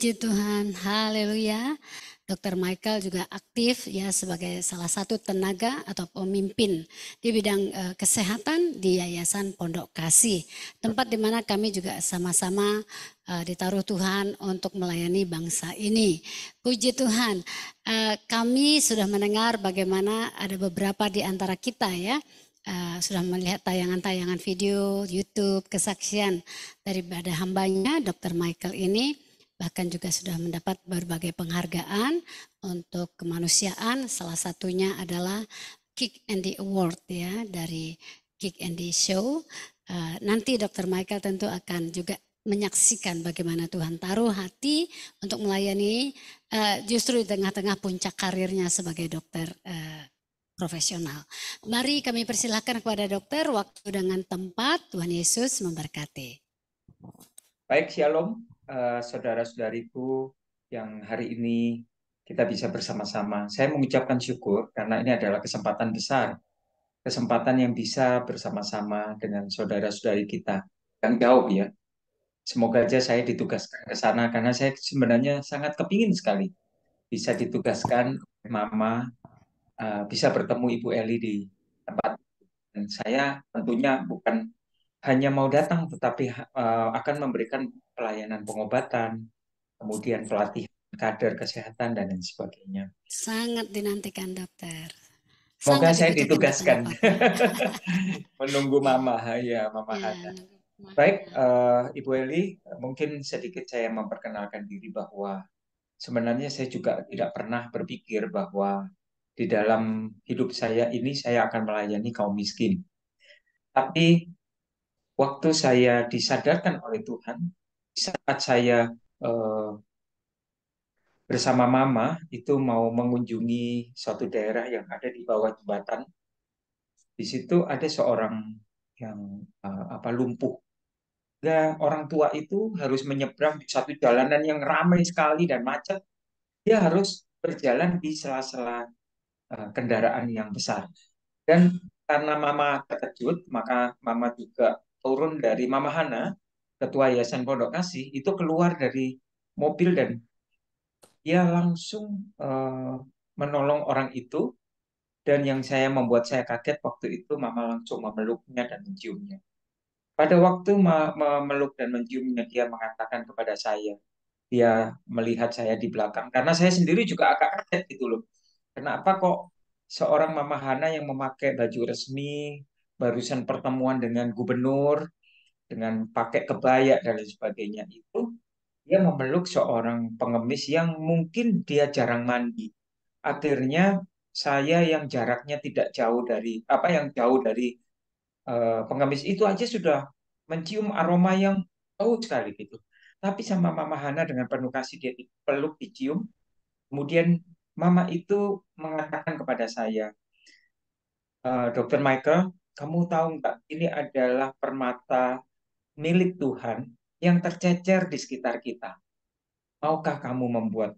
Puji Tuhan, haleluya. Dr. Michael juga aktif ya sebagai salah satu tenaga atau pemimpin di bidang kesehatan di Yayasan Pondok Kasih. Tempat di mana kami juga sama-sama ditaruh Tuhan untuk melayani bangsa ini. Puji Tuhan, kami sudah mendengar bagaimana ada beberapa di antara kita ya, sudah melihat tayangan-tayangan video, YouTube, kesaksian daripada hambanya Dr. Michael ini. Bahkan juga sudah mendapat berbagai penghargaan untuk kemanusiaan. Salah satunya adalah Kick and the Award ya dari Kick and the Show. Nanti Dr. Michael tentu akan juga menyaksikan bagaimana Tuhan taruh hati untuk melayani justru di tengah-tengah puncak karirnya sebagai dokter profesional. Mari kami persilahkan kepada dokter waktu dengan tempat. Tuhan Yesus memberkati. Baik, shalom saudara-saudariku yang hari ini kita bisa bersama-sama. Saya mengucapkan syukur karena ini adalah kesempatan besar, kesempatan yang bisa bersama-sama dengan saudara-saudari kita yang jauh ya. Semoga aja saya ditugaskan ke sana karena saya sebenarnya sangat kepingin sekali bisa ditugaskan Mama, bisa bertemu Ibu Eli di tempat. Dan saya tentunya bukan hanya mau datang, tetapi akan memberikan pelayanan pengobatan, kemudian pelatihan kader kesehatan, dan lain sebagainya. Sangat dinantikan dokter. Semoga Sangat saya dibutuhkan di tengah ditugaskan Bapak. menunggu Mama, ya Mama Ya, Hana. Baik, Ibu Eli, mungkin sedikit saya memperkenalkan diri bahwa sebenarnya saya juga tidak pernah berpikir bahwa di dalam hidup saya ini saya akan melayani kaum miskin. Tapi waktu saya disadarkan oleh Tuhan, saat saya eh, bersama Mama itu mau mengunjungi suatu daerah yang ada di bawah jembatan. Di situ ada seorang yang lumpuh. Dan orang tua itu harus menyeberang di satu jalanan yang ramai sekali dan macet. Dia harus berjalan di sela-sela kendaraan yang besar. Dan karena Mama terkejut, maka Mama juga turun dari Mama Hana, Ketua Yayasan Pondok Kasih, itu keluar dari mobil dan dia langsung menolong orang itu. Dan yang membuat saya kaget waktu itu, Mama langsung memeluknya dan menciumnya. Pada waktu memeluk dan menciumnya, dia mengatakan kepada saya, dia melihat saya di belakang, karena saya sendiri juga agak kaget gitu loh. Kenapa kok seorang Mama Hana yang memakai baju resmi, barusan pertemuan dengan gubernur, dengan pakai kebaya dan lain sebagainya itu, dia memeluk seorang pengemis yang mungkin dia jarang mandi. Akhirnya saya yang jaraknya tidak jauh dari yang jauh dari pengemis itu aja sudah mencium aroma yang bau sekali gitu. Tapi sama Mama Hana dengan penuh kasih dia dipeluk, dicium. Kemudian Mama itu mengatakan kepada saya, Dokter Michael, kamu tahu nggak ini adalah permata milik Tuhan yang tercecer di sekitar kita. Maukah kamu membuat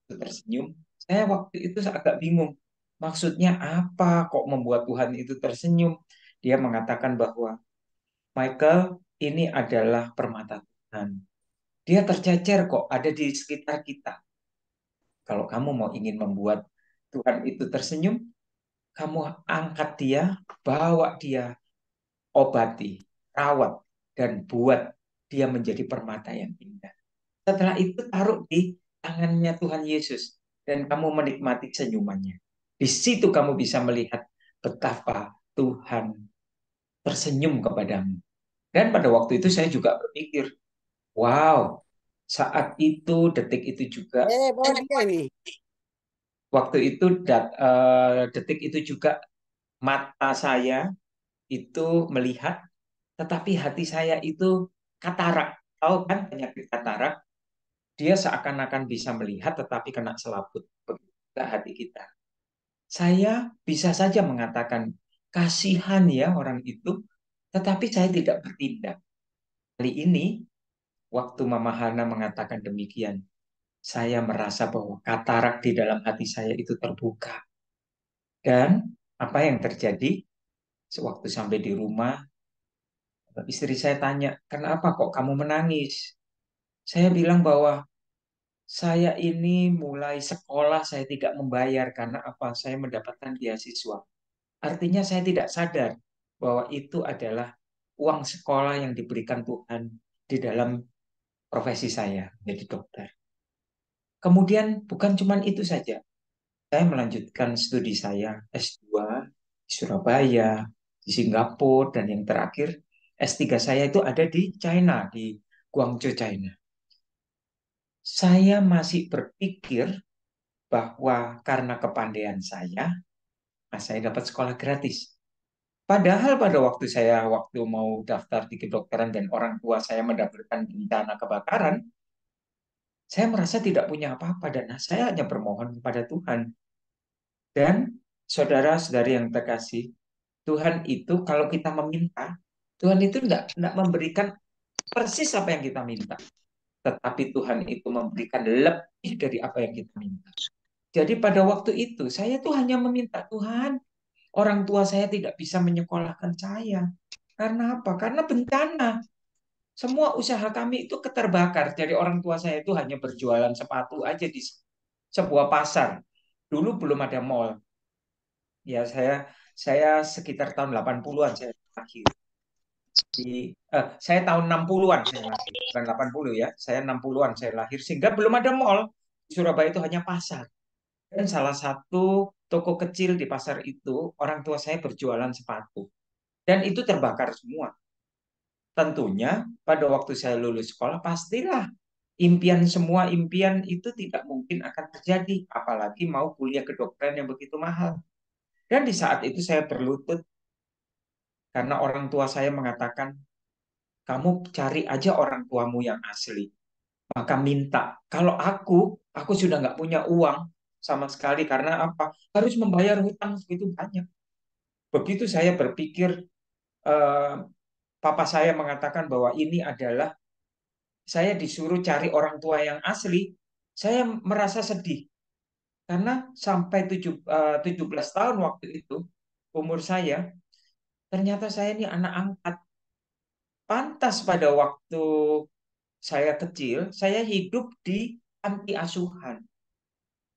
itu tersenyum? Saya waktu itu agak bingung. Maksudnya apa kok membuat Tuhan itu tersenyum? Dia mengatakan bahwa Michael, ini adalah permata Tuhan. Dia tercecer kok ada di sekitar kita. Kalau kamu mau ingin membuat Tuhan itu tersenyum, kamu angkat dia, bawa dia, obati, rawat, dan buat dia menjadi permata yang indah. Setelah itu taruh di tangannya Tuhan Yesus dan kamu menikmati senyumannya. Di situ kamu bisa melihat betapa Tuhan tersenyum kepadamu. Dan pada waktu itu saya juga berpikir, wow, saat itu, detik itu juga, waktu itu, detik itu juga mata saya itu melihat, tetapi hati saya itu katarak. Tahu kan penyakit katarak? Dia seakan-akan bisa melihat tetapi kena selaput. Begitu hati kita. Saya bisa saja mengatakan, kasihan ya orang itu, tetapi saya tidak bertindak. Kali ini, waktu Mama Hana mengatakan demikian, saya merasa bahwa katarak di dalam hati saya itu terbuka. Dan apa yang terjadi? Sewaktu sampai di rumah, istri saya tanya, kenapa kok kamu menangis? Saya bilang bahwa Saya ini mulai sekolah saya tidak membayar karena apa? Saya mendapatkan beasiswa. Artinya saya tidak sadar bahwa itu adalah uang sekolah yang diberikan Tuhan di dalam profesi saya menjadi dokter. Kemudian bukan cuma itu saja. Saya melanjutkan studi saya S2 di Surabaya, di Singapura, dan yang terakhir S3 saya itu ada di China, di Guangzhou, China. Saya masih berpikir bahwa karena kepandaian saya, nah saya dapat sekolah gratis. Padahal pada waktu mau daftar di kedokteran dan orang tua saya mendapatkan bencana kebakaran, saya merasa tidak punya apa-apa dan saya hanya bermohon kepada Tuhan. Dan saudara-saudari yang terkasih, Tuhan itu kalau kita meminta, Tuhan itu tidak memberikan persis apa yang kita minta. Tetapi Tuhan itu memberikan lebih dari apa yang kita minta. Jadi pada waktu itu saya tuh hanya meminta Tuhan, orang tua saya tidak bisa menyekolahkan saya. Karena apa? Karena bencana. Semua usaha kami itu keterbakar. Jadi orang tua saya itu hanya berjualan sepatu aja di sebuah pasar. Dulu belum ada mall. Ya saya sekitar tahun 80-an saya lahir. Saya tahun 60-an saya lahir. Bukan 80 ya. Saya 60-an saya lahir sehingga belum ada mall. Di Surabaya itu hanya pasar. Dan salah satu toko kecil di pasar itu orang tua saya berjualan sepatu. Dan itu terbakar semua. Tentunya pada waktu saya lulus sekolah pastilah semua impian itu tidak mungkin akan terjadi, apalagi mau kuliah kedokteran yang begitu mahal. Dan di saat itu saya berlutut karena orang tua saya mengatakan, kamu cari aja orang tuamu yang asli, maka minta. Kalau aku sudah nggak punya uang sama sekali karena apa? Harus membayar hutang begitu banyak. Begitu saya berpikir, eh, papa saya mengatakan bahwa ini adalah saya disuruh cari orang tua yang asli, saya merasa sedih. Karena sampai 17 tahun waktu itu, umur saya, ternyata saya ini anak angkat. Pantas pada waktu saya kecil, saya hidup di panti asuhan.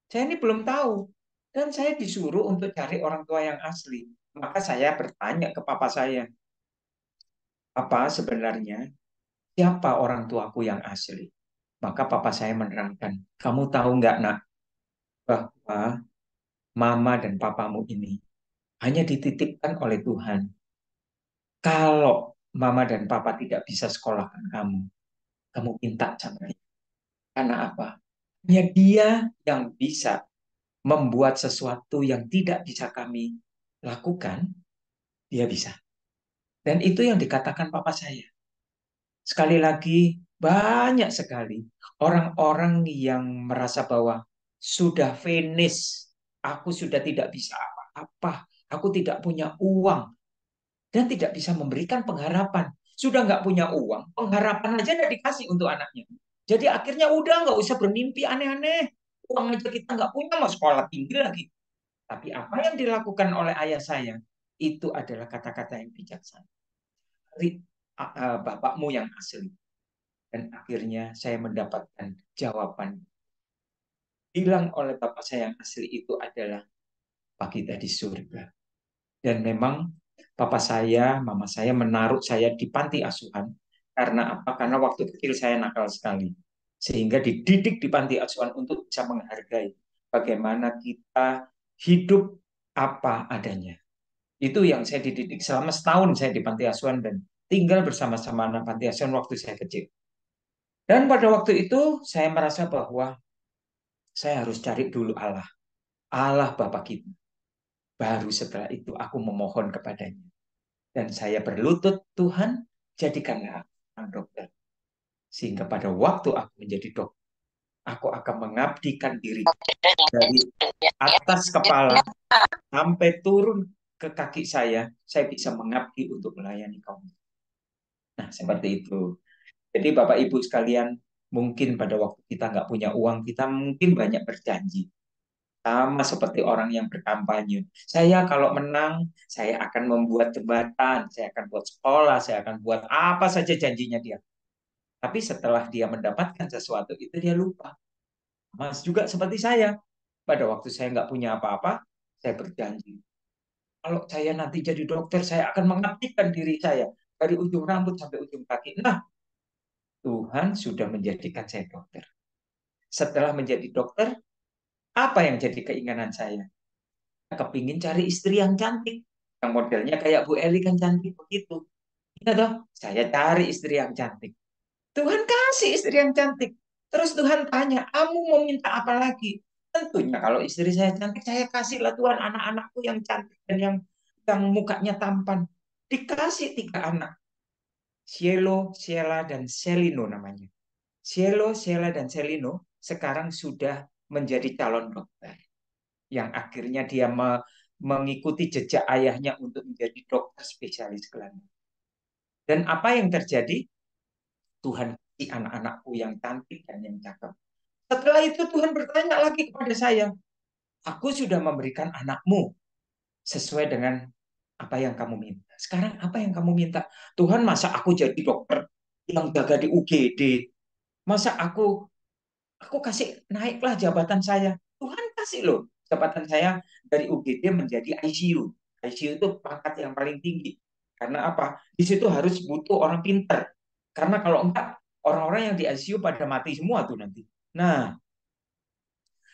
Saya ini belum tahu. Dan saya disuruh untuk cari orang tua yang asli. Maka saya bertanya ke papa saya, apa sebenarnya siapa orang tuaku yang asli? Maka papa saya menerangkan, kamu tahu nggak nak, bahwa mama dan papamu ini hanya dititipkan oleh Tuhan. Kalau mama dan papa tidak bisa sekolahkan kamu, kamu minta sama dia. Karena apa? Hanya dia yang bisa membuat sesuatu yang tidak bisa kami lakukan, dia bisa. Dan itu yang dikatakan papa saya. Sekali lagi, banyak sekali orang-orang yang merasa bahwa sudah finish, aku sudah tidak bisa apa-apa, aku tidak punya uang, dan tidak bisa memberikan pengharapan. Sudah nggak punya uang, pengharapan aja nggak dikasih untuk anaknya. Jadi akhirnya udah nggak usah bermimpi aneh-aneh. Uang aja kita nggak punya, mau sekolah tinggi lagi. Tapi apa yang dilakukan oleh ayah saya, itu adalah kata-kata yang bijaksana. Bapakmu yang asli. Dan akhirnya saya mendapatkan jawaban. Bilang oleh bapak saya yang asli itu adalah Pak kita di surga. Dan memang papa saya, mama saya menaruh saya di panti asuhan. Karena apa? Karena waktu kecil saya nakal sekali. Sehingga dididik di panti asuhan untuk bisa menghargai bagaimana kita hidup apa adanya. Itu yang saya dididik selama setahun saya di panti asuhan dan tinggal bersama-sama anak panti asuhan waktu saya kecil. Dan pada waktu itu saya merasa bahwa saya harus cari dulu Allah. Allah Bapa kita. Baru setelah itu aku memohon kepadanya. Dan saya berlutut, Tuhan, jadikanlah aku seorang dokter. Sehingga pada waktu aku menjadi dokter, aku akan mengabdikan diri dari atas kepala sampai turun ke kaki saya bisa mengabdi untuk melayani kaum. Nah, seperti itu. Jadi Bapak Ibu sekalian, mungkin pada waktu kita nggak punya uang, kita mungkin banyak berjanji. Sama seperti orang yang berkampanye. Saya kalau menang, saya akan membuat jembatan, saya akan buat sekolah, saya akan buat apa saja janjinya dia. Tapi setelah dia mendapatkan sesuatu itu dia lupa. Mas juga seperti saya. Pada waktu saya nggak punya apa-apa, saya berjanji. Kalau saya nanti jadi dokter, saya akan mengabdikan diri saya dari ujung rambut sampai ujung kaki. Nah, Tuhan sudah menjadikan saya dokter. Setelah menjadi dokter, apa yang jadi keinginan saya? Kepingin cari istri yang cantik. Yang modelnya kayak Bu Eli kan cantik begitu. Iya toh, saya cari istri yang cantik. Tuhan kasih istri yang cantik. Terus Tuhan tanya, kamu mau minta apa lagi? Tentunya kalau istri saya cantik, saya kasihlah Tuhan anak-anakku yang cantik dan yang mukanya tampan. Dikasih 3 anak. Cielo, Sheila, dan Selino namanya. Cielo, Sheila, dan Selino sekarang sudah menjadi calon dokter. Yang akhirnya dia mengikuti jejak ayahnya untuk menjadi dokter spesialis kelamin. Dan apa yang terjadi? Tuhan kasih anak-anakku yang cantik dan yang cakep. Setelah itu Tuhan bertanya lagi kepada saya, aku sudah memberikan anakmu sesuai dengan apa yang kamu minta. Sekarang apa yang kamu minta? Tuhan, masa aku jadi dokter yang jaga di UGD? Masa aku kasih naiklah jabatan saya? Tuhan kasih loh jabatan saya dari UGD menjadi ICU. ICU itu pangkat yang paling tinggi. Karena apa? Di situ harus butuh orang pinter. Karena kalau enggak, orang-orang yang di ICU pada mati semua tuh nanti. Nah,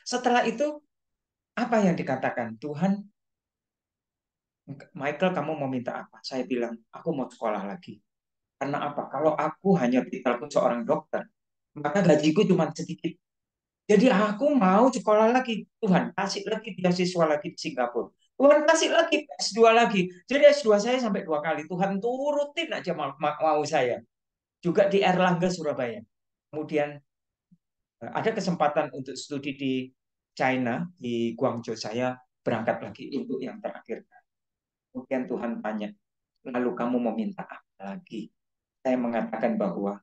setelah itu apa yang dikatakan? Tuhan, Michael, kamu mau minta apa? Saya bilang, aku mau sekolah lagi. Karena apa? Kalau aku hanya titel seorang dokter, maka gajiku cuma sedikit. Jadi aku mau sekolah lagi. Tuhan, kasih lagi beasiswa lagi di Singapura. Tuhan kasih lagi S2 lagi. Jadi S2 saya sampai 2 kali. Tuhan turutin aja mau saya. Juga di Erlangga, Surabaya. Kemudian ada kesempatan untuk studi di China, di Guangzhou. Saya berangkat lagi untuk yang terakhir. Kemudian Tuhan tanya, lalu kamu mau minta apa lagi? Saya mengatakan bahwa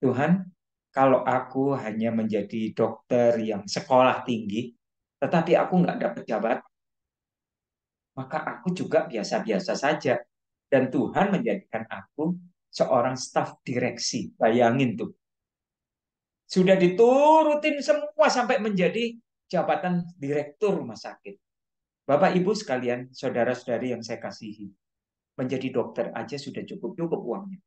Tuhan, kalau aku hanya menjadi dokter yang sekolah tinggi, tetapi aku nggak dapat jabatan, maka aku juga biasa-biasa saja. Dan Tuhan menjadikan aku seorang staf direksi. Bayangin tuh, sudah diturutin semua sampai menjadi jabatan direktur rumah sakit. Bapak Ibu sekalian, saudara-saudari yang saya kasihi, menjadi dokter aja sudah cukup-cukup uangnya.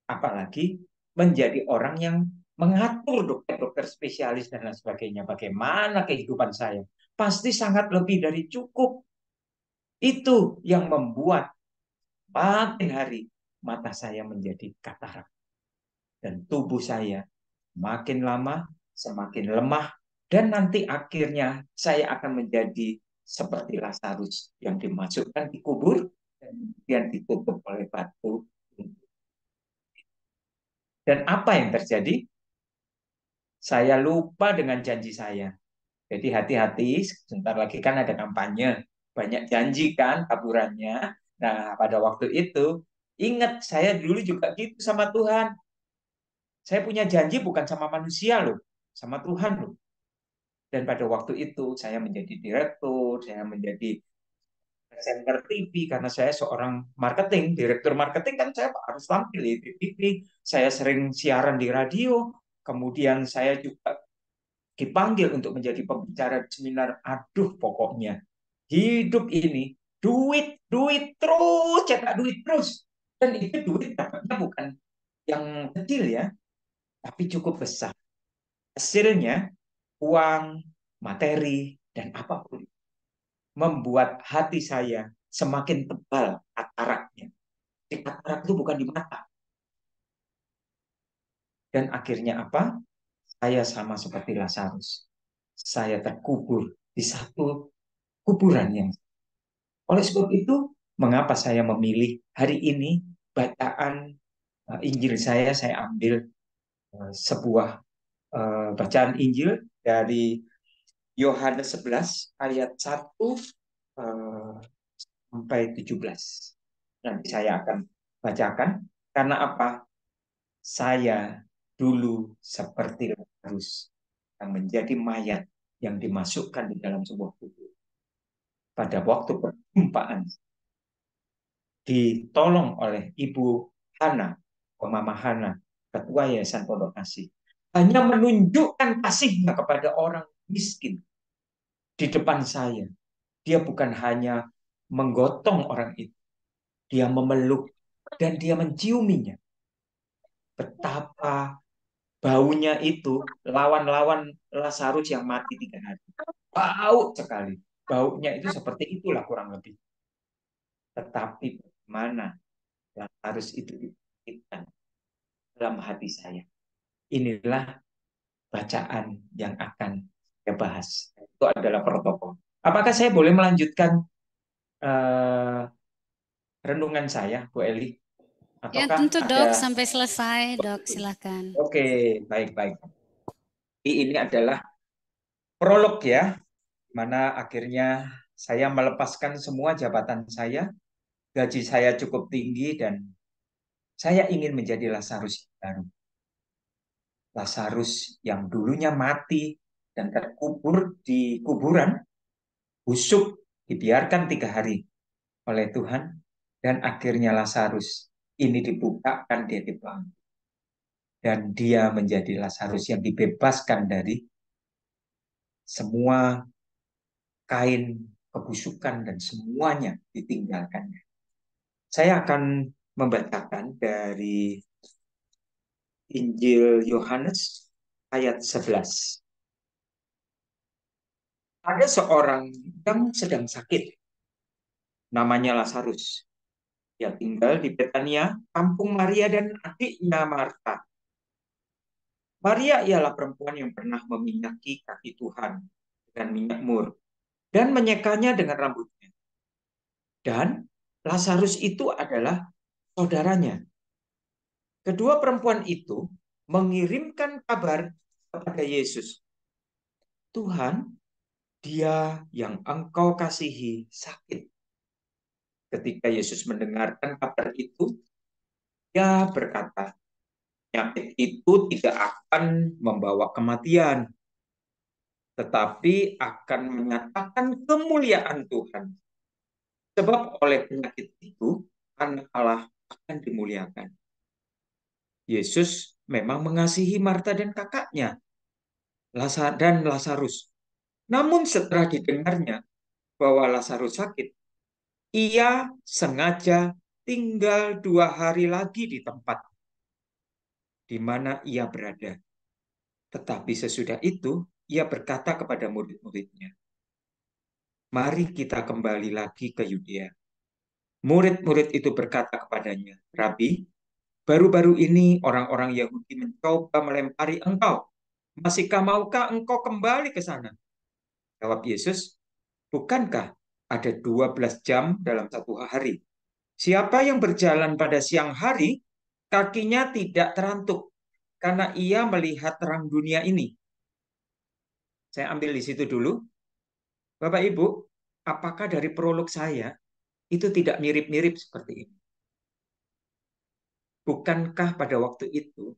Apalagi menjadi orang yang mengatur dokter-dokter spesialis dan lain sebagainya. Bagaimana kehidupan saya? Pasti sangat lebih dari cukup. Itu yang membuat makin hari mata saya menjadi katarak. Dan tubuh saya makin lama semakin lemah. Dan nanti akhirnya saya akan menjadi seperti Lazarus yang dimasukkan di kubur dan kemudian ditutup oleh batu. Dan apa yang terjadi? Saya lupa dengan janji saya. Jadi hati-hati, sebentar lagi kan ada kampanye. Banyak janji kan kaburannya. Nah, pada waktu itu, ingat saya dulu juga gitu sama Tuhan. Saya punya janji bukan sama manusia loh, sama Tuhan loh. Dan pada waktu itu saya menjadi direktur, saya menjadi presenter TV karena saya seorang marketing, direktur marketing kan saya harus tampil di TV. Saya sering siaran di radio, kemudian saya juga dipanggil untuk menjadi pembicara di seminar. Aduh, pokoknya hidup ini duit, duit terus, cetak duit terus. Dan itu duit dapatnya bukan yang kecil ya, tapi cukup besar. Hasilnya uang, materi, dan apapun membuat hati saya semakin tebal kataraknya. Di katarak itu bukan di mata. Dan akhirnya apa? Saya sama seperti Lazarus. Saya terkubur di satu kuburan yang. Oleh sebab itu, mengapa saya memilih hari ini bacaan Injil saya ambil sebuah bacaan Injil dari Yohanes 11 ayat 1 sampai 17. Nanti saya akan bacakan karena apa? Saya dulu seperti Lazarus yang menjadi mayat yang dimasukkan di dalam sebuah kubur. Pada waktu perjumpaan ditolong oleh Ibu Hana, Mama Hana, Ketua Yayasan Pondok Kasih. hanya menunjukkan kasihnya kepada orang miskin di depan saya. Dia bukan hanya menggotong orang itu, dia memeluk dan dia menciuminya. Betapa baunya itu lawan-lawan Lazarus yang mati 3 hari. Bau sekali. Baunya itu seperti itulah kurang lebih. Tetapi bagaimana Lazarus itu dibangkitkan dalam hati saya. Inilah bacaan yang akan saya bahas. Itu adalah protokol. Apakah saya boleh melanjutkan eh, renungan saya, Bu Eli? Ya Ataukah tentu ada? dok, sampai selesai dok, silakan. Oke, baik-baik. Ini adalah prolog ya, di mana akhirnya saya melepaskan semua jabatan saya, gaji saya cukup tinggi, dan saya ingin menjadi Lazarus yang baru. Lazarus yang dulunya mati dan terkubur di kuburan, busuk, dibiarkan 3 hari oleh Tuhan, dan akhirnya Lazarus ini dibukakan, dia dibangun. Dan dia menjadi Lazarus yang dibebaskan dari semua kain kebusukan dan semuanya ditinggalkannya. Saya akan membacakan dari Injil Yohanes ayat 11. Ada seorang yang sedang sakit, namanya Lazarus. Dia tinggal di Betania, kampung Maria dan adiknya Marta. Maria ialah perempuan yang pernah meminyaki kaki Tuhan dengan minyak mur dan menyekanya dengan rambutnya. Dan Lazarus itu adalah saudaranya. Kedua perempuan itu mengirimkan kabar kepada Yesus. Tuhan, dia yang engkau kasihi sakit. Ketika Yesus mendengarkan kabar itu, dia berkata, penyakit itu tidak akan membawa kematian, tetapi akan menyatakan kemuliaan Tuhan. Sebab oleh penyakit itu, anak Allah akan dimuliakan. Yesus memang mengasihi Marta dan kakaknya, dan Lazarus. Namun setelah didengarnya bahwa Lazarus sakit, ia sengaja tinggal 2 hari lagi di tempat di mana ia berada. Tetapi sesudah itu, ia berkata kepada murid-muridnya, mari kita kembali lagi ke Yudea. Murid-murid itu berkata kepadanya, Rabi, baru-baru ini orang-orang Yahudi mencoba melempari engkau. Masihkah maukah engkau kembali ke sana? Jawab Yesus, bukankah ada 12 jam dalam 1 hari? Siapa yang berjalan pada siang hari, kakinya tidak terantuk, karena ia melihat terang dunia ini. Saya ambil di situ dulu. Bapak Ibu, apakah dari prolog saya itu tidak mirip-mirip seperti ini? Bukankah pada waktu itu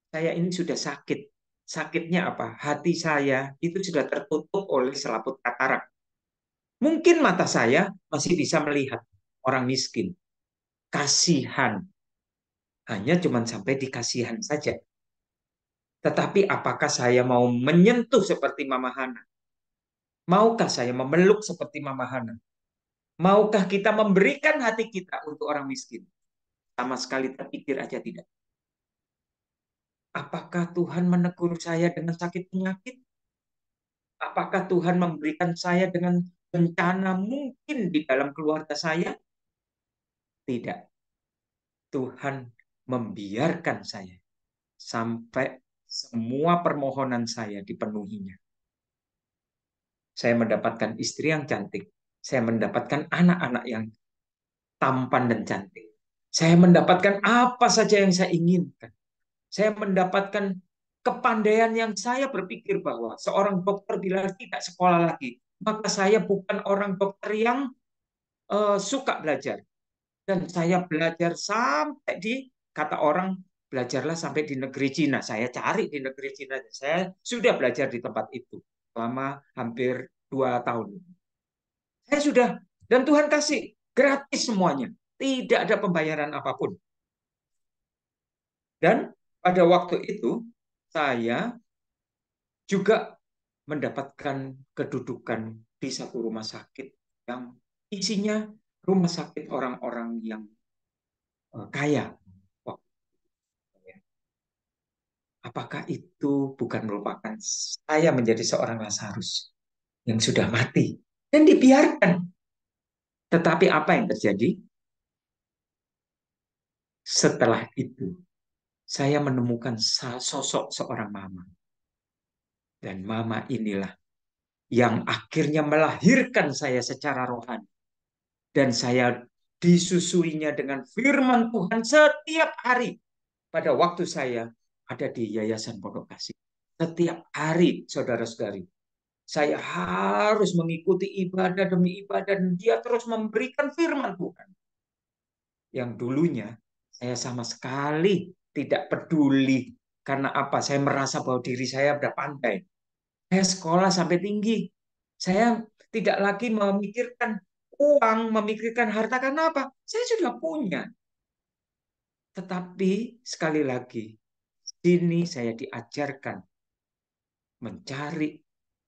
saya ini sudah sakit? Sakitnya apa? Hati saya itu sudah tertutup oleh selaput katarak. Mungkin mata saya masih bisa melihat orang miskin. Kasihan. Hanya cuma sampai di kasihan saja. Tetapi apakah saya mau menyentuh seperti Mama Hana? Maukah saya memeluk seperti Mama Hana? Maukah kita memberikan hati kita untuk orang miskin? Sama sekali terpikir aja tidak. Apakah Tuhan menegur saya dengan sakit penyakit? Apakah Tuhan memberikan saya dengan bencana mungkin di dalam keluarga saya? Tidak. Tuhan membiarkan saya sampai semua permohonan saya dipenuhinya. Saya mendapatkan istri yang cantik. Saya mendapatkan anak-anak yang tampan dan cantik. Saya mendapatkan apa saja yang saya inginkan. Saya mendapatkan kepandaian yang saya berpikir bahwa seorang dokter bila tidak sekolah lagi, maka saya bukan orang dokter yang suka belajar. Dan saya belajar sampai di, kata orang, belajarlah sampai di negeri Cina. Saya cari di negeri Cina. Saya sudah belajar di tempat itu selama hampir 2 tahun. Saya sudah, dan Tuhan kasih gratis semuanya. Tidak ada pembayaran apapun. Dan pada waktu itu, saya juga mendapatkan kedudukan di satu rumah sakit yang isinya rumah sakit orang-orang yang kaya. Wah, apakah itu bukan merupakan saya menjadi seorang Lazarus yang sudah mati dan dibiarkan? Tetapi apa yang terjadi? Setelah itu, saya menemukan sosok seorang mama. Dan mama inilah yang akhirnya melahirkan saya secara rohani. Dan saya disusuinya dengan firman Tuhan setiap hari pada waktu saya ada di Yayasan Pondok Kasih. Setiap hari, saudara-saudari, saya harus mengikuti ibadah demi ibadah dan dia terus memberikan firman Tuhan. Yang dulunya saya sama sekali tidak peduli. Karena apa? Saya merasa bahwa diri saya sudah pandai. Saya sekolah sampai tinggi. Saya tidak lagi memikirkan uang, memikirkan harta. Karena apa? Saya sudah punya. Tetapi sekali lagi, sini saya diajarkan mencari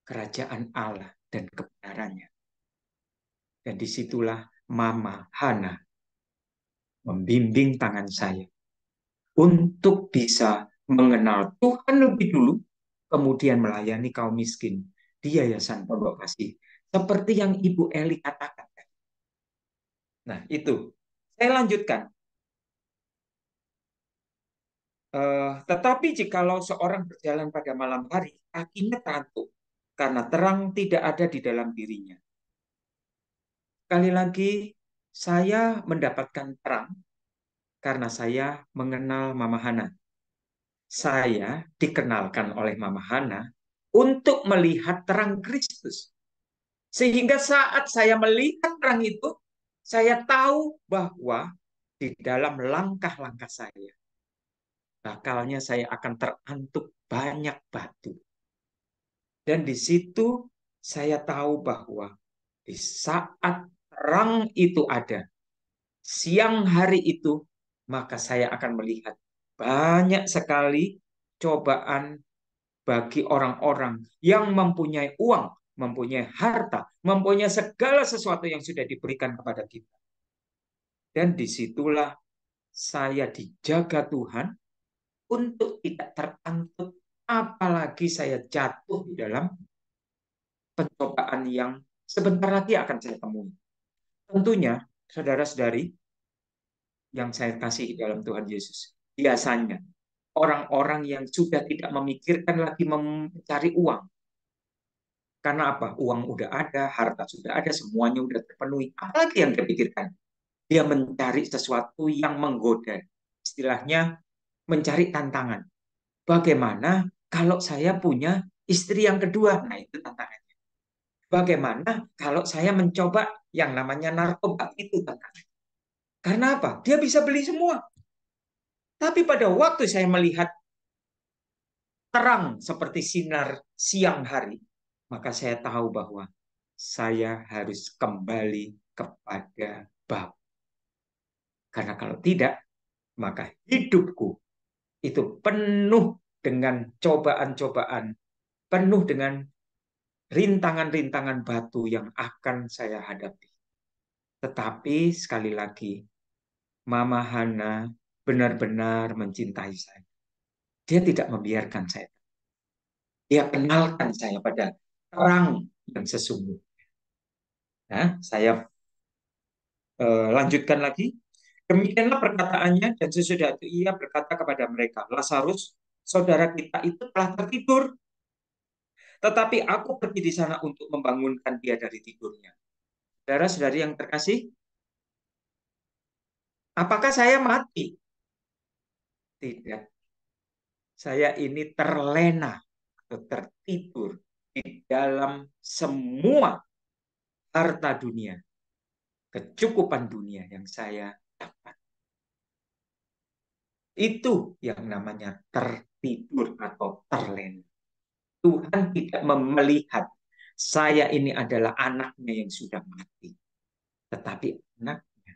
kerajaan Allah dan kebenarannya. Dan disitulah Mama Hana membimbing tangan saya untuk bisa mengenal Tuhan lebih dulu, kemudian melayani kaum miskin di Yayasan Pondok Kasih. Seperti yang Ibu Eli katakan. Nah, itu. Saya lanjutkan. Tetapi jikalau seorang berjalan pada malam hari, kakinya terantuk, karena terang tidak ada di dalam dirinya. Sekali lagi, saya mendapatkan terang karena saya mengenal Mama Hana. Saya dikenalkan oleh Mama Hana untuk melihat terang Kristus. Sehingga saat saya melihat terang itu, saya tahu bahwa di dalam langkah-langkah saya, bakalnya saya akan terantuk banyak batu. Dan di situ saya tahu bahwa di saat terang itu ada, siang hari itu, maka saya akan melihat banyak sekali cobaan bagi orang-orang yang mempunyai uang, mempunyai harta, mempunyai segala sesuatu yang sudah diberikan kepada kita. Dan disitulah saya dijaga Tuhan untuk tidak terangkut, apalagi saya jatuh di dalam pencobaan yang sebentar lagi akan saya temui. Tentunya, saudara-saudari yang saya kasih dalam Tuhan Yesus, biasanya orang-orang yang sudah tidak memikirkan lagi mencari uang. Karena apa? Uang udah ada, harta sudah ada, semuanya sudah terpenuhi. Apalagi yang dia pikirkan? Dia mencari sesuatu yang menggoda. Istilahnya mencari tantangan. Bagaimana kalau saya punya istri yang kedua? Nah, itu tantangannya. Bagaimana kalau saya mencoba yang namanya narkoba? Itu tantangannya. Karena apa? Dia bisa beli semua. Tapi pada waktu saya melihat terang seperti sinar siang hari, maka saya tahu bahwa saya harus kembali kepada Bapa. Karena kalau tidak, maka hidupku itu penuh dengan cobaan-cobaan, penuh dengan rintangan-rintangan batu yang akan saya hadapi. Tetapi sekali lagi, Mama Hana benar-benar mencintai saya. Dia tidak membiarkan saya. Dia kenalkan saya pada terang yang sesungguhnya. Nah, saya lanjutkan lagi. Demikianlah perkataannya dan sesudah itu ia berkata kepada mereka, Lazarus, saudara kita itu telah tertidur. Tetapi aku pergi di sana untuk membangunkan dia dari tidurnya. Saudara-saudari yang terkasih, apakah saya mati? Tidak. Saya ini terlena atau tertidur di dalam semua harta dunia, kecukupan dunia yang saya dapat. Itu yang namanya tertidur atau terlena. Tuhan tidak melihat saya ini adalah anaknya yang sudah mati. Tetapi anaknya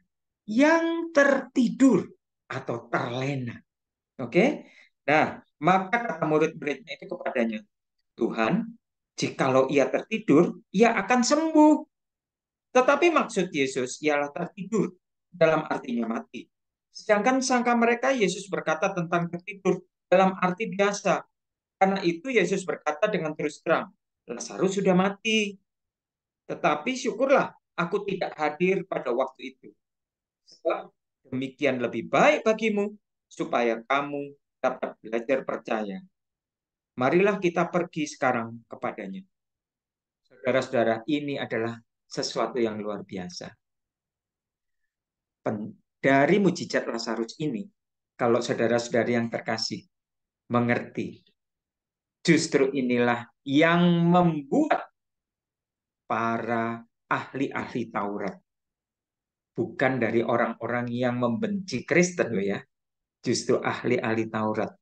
yang tertidur atau terlena. Oke? Nah, Maka kata murid-muridnya itu kepadanya, Tuhan, jikalau ia tertidur, ia akan sembuh. Tetapi maksud Yesus ialah tertidur, dalam artinya mati. Sedangkan sangka mereka Yesus berkata tentang tertidur dalam arti biasa. Karena itu Yesus berkata dengan terus terang, Lazarus sudah mati. Tetapi syukurlah aku tidak hadir pada waktu itu. Sebab demikian lebih baik bagimu, supaya kamu dapat belajar percaya. Marilah kita pergi sekarang kepadanya. Saudara-saudara, ini adalah sesuatu yang luar biasa. Dari mujizat Lazarus ini, kalau saudara-saudari yang terkasih mengerti, justru inilah yang membuat para ahli-ahli Taurat, bukan dari orang-orang yang membenci Kristen loh ya, justru ahli-ahli Taurat,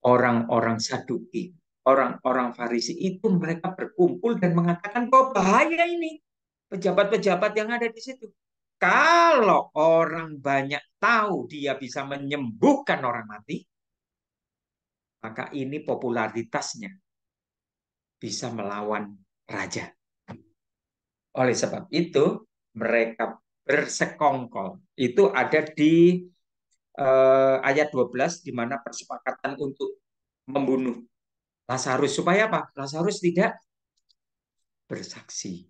orang-orang Saduki, orang-orang Farisi itu mereka berkumpul dan mengatakan bahwa bahaya ini pejabat-pejabat yang ada di situ. Kalau orang banyak tahu dia bisa menyembuhkan orang mati, maka ini popularitasnya bisa melawan raja. Oleh sebab itu, mereka bersekongkol. Itu ada di ayat 12, di mana persepakatan untuk membunuh Lazarus. Supaya apa? Lazarus tidak bersaksi.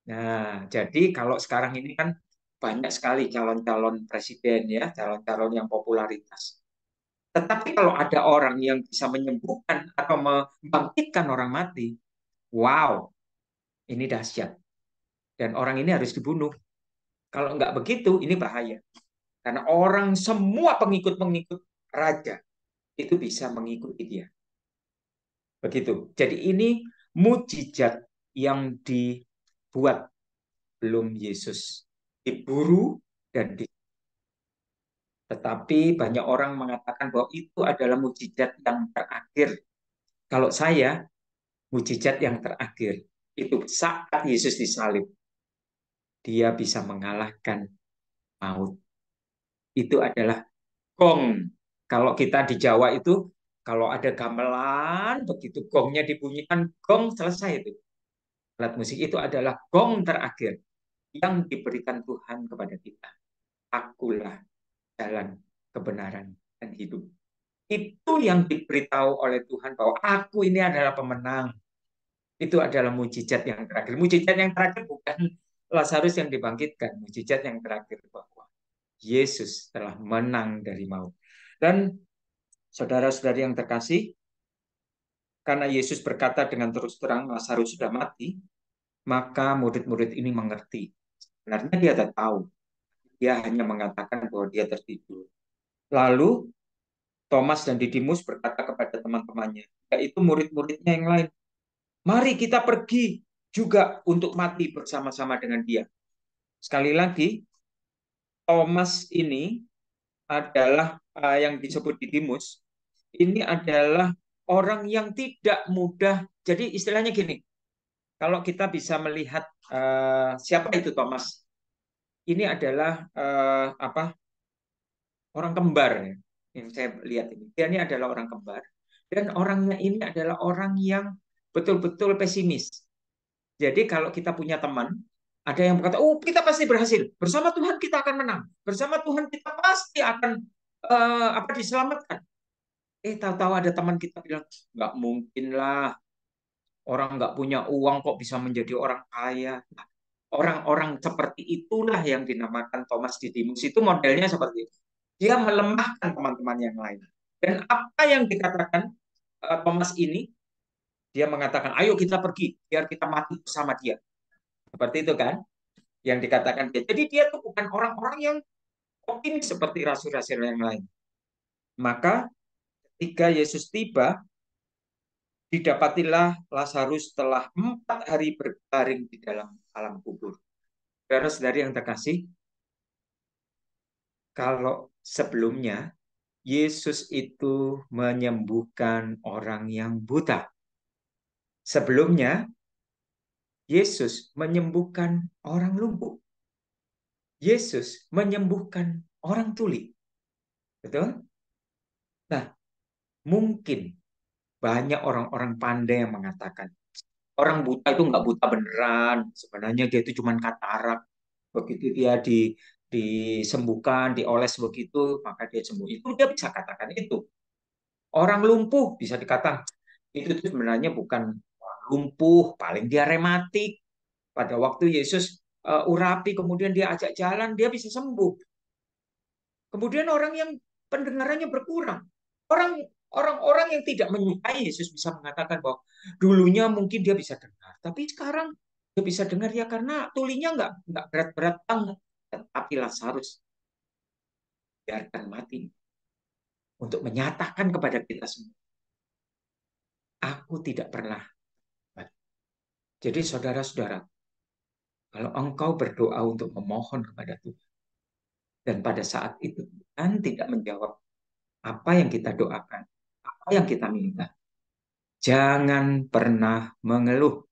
Nah, jadi kalau sekarang ini kan banyak sekali calon-calon presiden ya, calon-calon yang popularitas. Tetapi kalau ada orang yang bisa menyembuhkan atau membangkitkan orang mati, wow, ini dahsyat. Dan orang ini harus dibunuh. Kalau nggak begitu, ini bahaya. Karena orang semua pengikut-pengikut raja itu bisa mengikuti dia. Begitu. Jadi ini mujizat yang dibuat belum Yesus diburu dan di. Tetapi banyak orang mengatakan bahwa itu adalah mujizat yang terakhir. Kalau saya, mujizat yang terakhir itu saat Yesus disalib, dia bisa mengalahkan maut. Itu adalah gong. Kalau kita di Jawa itu, kalau ada gamelan, begitu gongnya dibunyikan, gong selesai itu. Alat musik itu adalah gong terakhir yang diberikan Tuhan kepada kita. Akulah jalan, kebenaran, dan hidup. Itu yang diberitahu oleh Tuhan bahwa aku ini adalah pemenang. Itu adalah mujizat yang terakhir. Mujizat yang terakhir bukan Lazarus yang dibangkitkan. Mujizat yang terakhir bahwa Yesus telah menang dari maut. Dan saudara-saudari yang terkasih, karena Yesus berkata dengan terus terang Lazarus sudah mati, maka murid-murid ini mengerti. Sebenarnya dia tidak tahu. Dia hanya mengatakan bahwa dia tertidur. Lalu Thomas dan Didimus berkata kepada teman-temannya, yaitu murid-muridnya yang lain, mari kita pergi juga untuk mati bersama-sama dengan dia. Sekali lagi, Thomas ini adalah yang disebut Didimus, ini adalah orang yang tidak mudah. Jadi istilahnya gini, kalau kita bisa melihat siapa itu Thomas, ini adalah apa orang kembar ya. Yang saya lihat ini, dia ini adalah orang kembar dan orangnya ini adalah orang yang betul-betul pesimis. Jadi kalau kita punya teman, ada yang berkata, oh kita pasti berhasil, bersama Tuhan kita akan menang, bersama Tuhan kita pasti akan apa diselamatkan. Tahu-tahu ada teman kita bilang, nggak mungkin lah, orang nggak punya uang kok bisa menjadi orang kaya. Nah, orang-orang seperti itulah yang dinamakan Thomas Didymus. Itu modelnya seperti itu. Dia melemahkan teman-teman yang lain. Dan apa yang dikatakan Thomas ini, dia mengatakan, ayo kita pergi, biar kita mati bersama dia. Seperti itu kan, yang dikatakan dia. Jadi dia tuh bukan orang-orang yang optimis seperti rasul-rasul yang lain. Maka ketika Yesus tiba, didapatilah Lazarus telah 4 hari berbaring di dalam alam kubur. Saudara-saudari yang terkasih, kalau sebelumnya Yesus itu menyembuhkan orang yang buta. Sebelumnya Yesus menyembuhkan orang lumpuh. Yesus menyembuhkan orang tuli. Betul? Nah, Mungkin banyak orang-orang pandai yang mengatakan orang buta itu nggak buta beneran. Sebenarnya dia itu cuma katarak. Begitu dia disembuhkan, dioles begitu, maka dia sembuh. Itu dia bisa katakan itu. Orang lumpuh bisa dikatakan itu tuh sebenarnya bukan lumpuh, paling dia rematik. Pada waktu Yesus urapi, kemudian dia ajak jalan, dia bisa sembuh. Kemudian orang yang pendengarannya berkurang, orang-orang yang tidak menyukai Yesus bisa mengatakan bahwa dulunya mungkin dia bisa dengar, tapi sekarang dia bisa dengar ya karena tulinya nggak berat-berat banget. Tetapi Lazarus biarkan mati untuk menyatakan kepada kita semua, aku tidak pernah. Jadi saudara-saudara, kalau engkau berdoa untuk memohon kepada Tuhan, dan pada saat itu Tuhan tidak menjawab apa yang kita doakan, apa yang kita minta, jangan pernah mengeluh,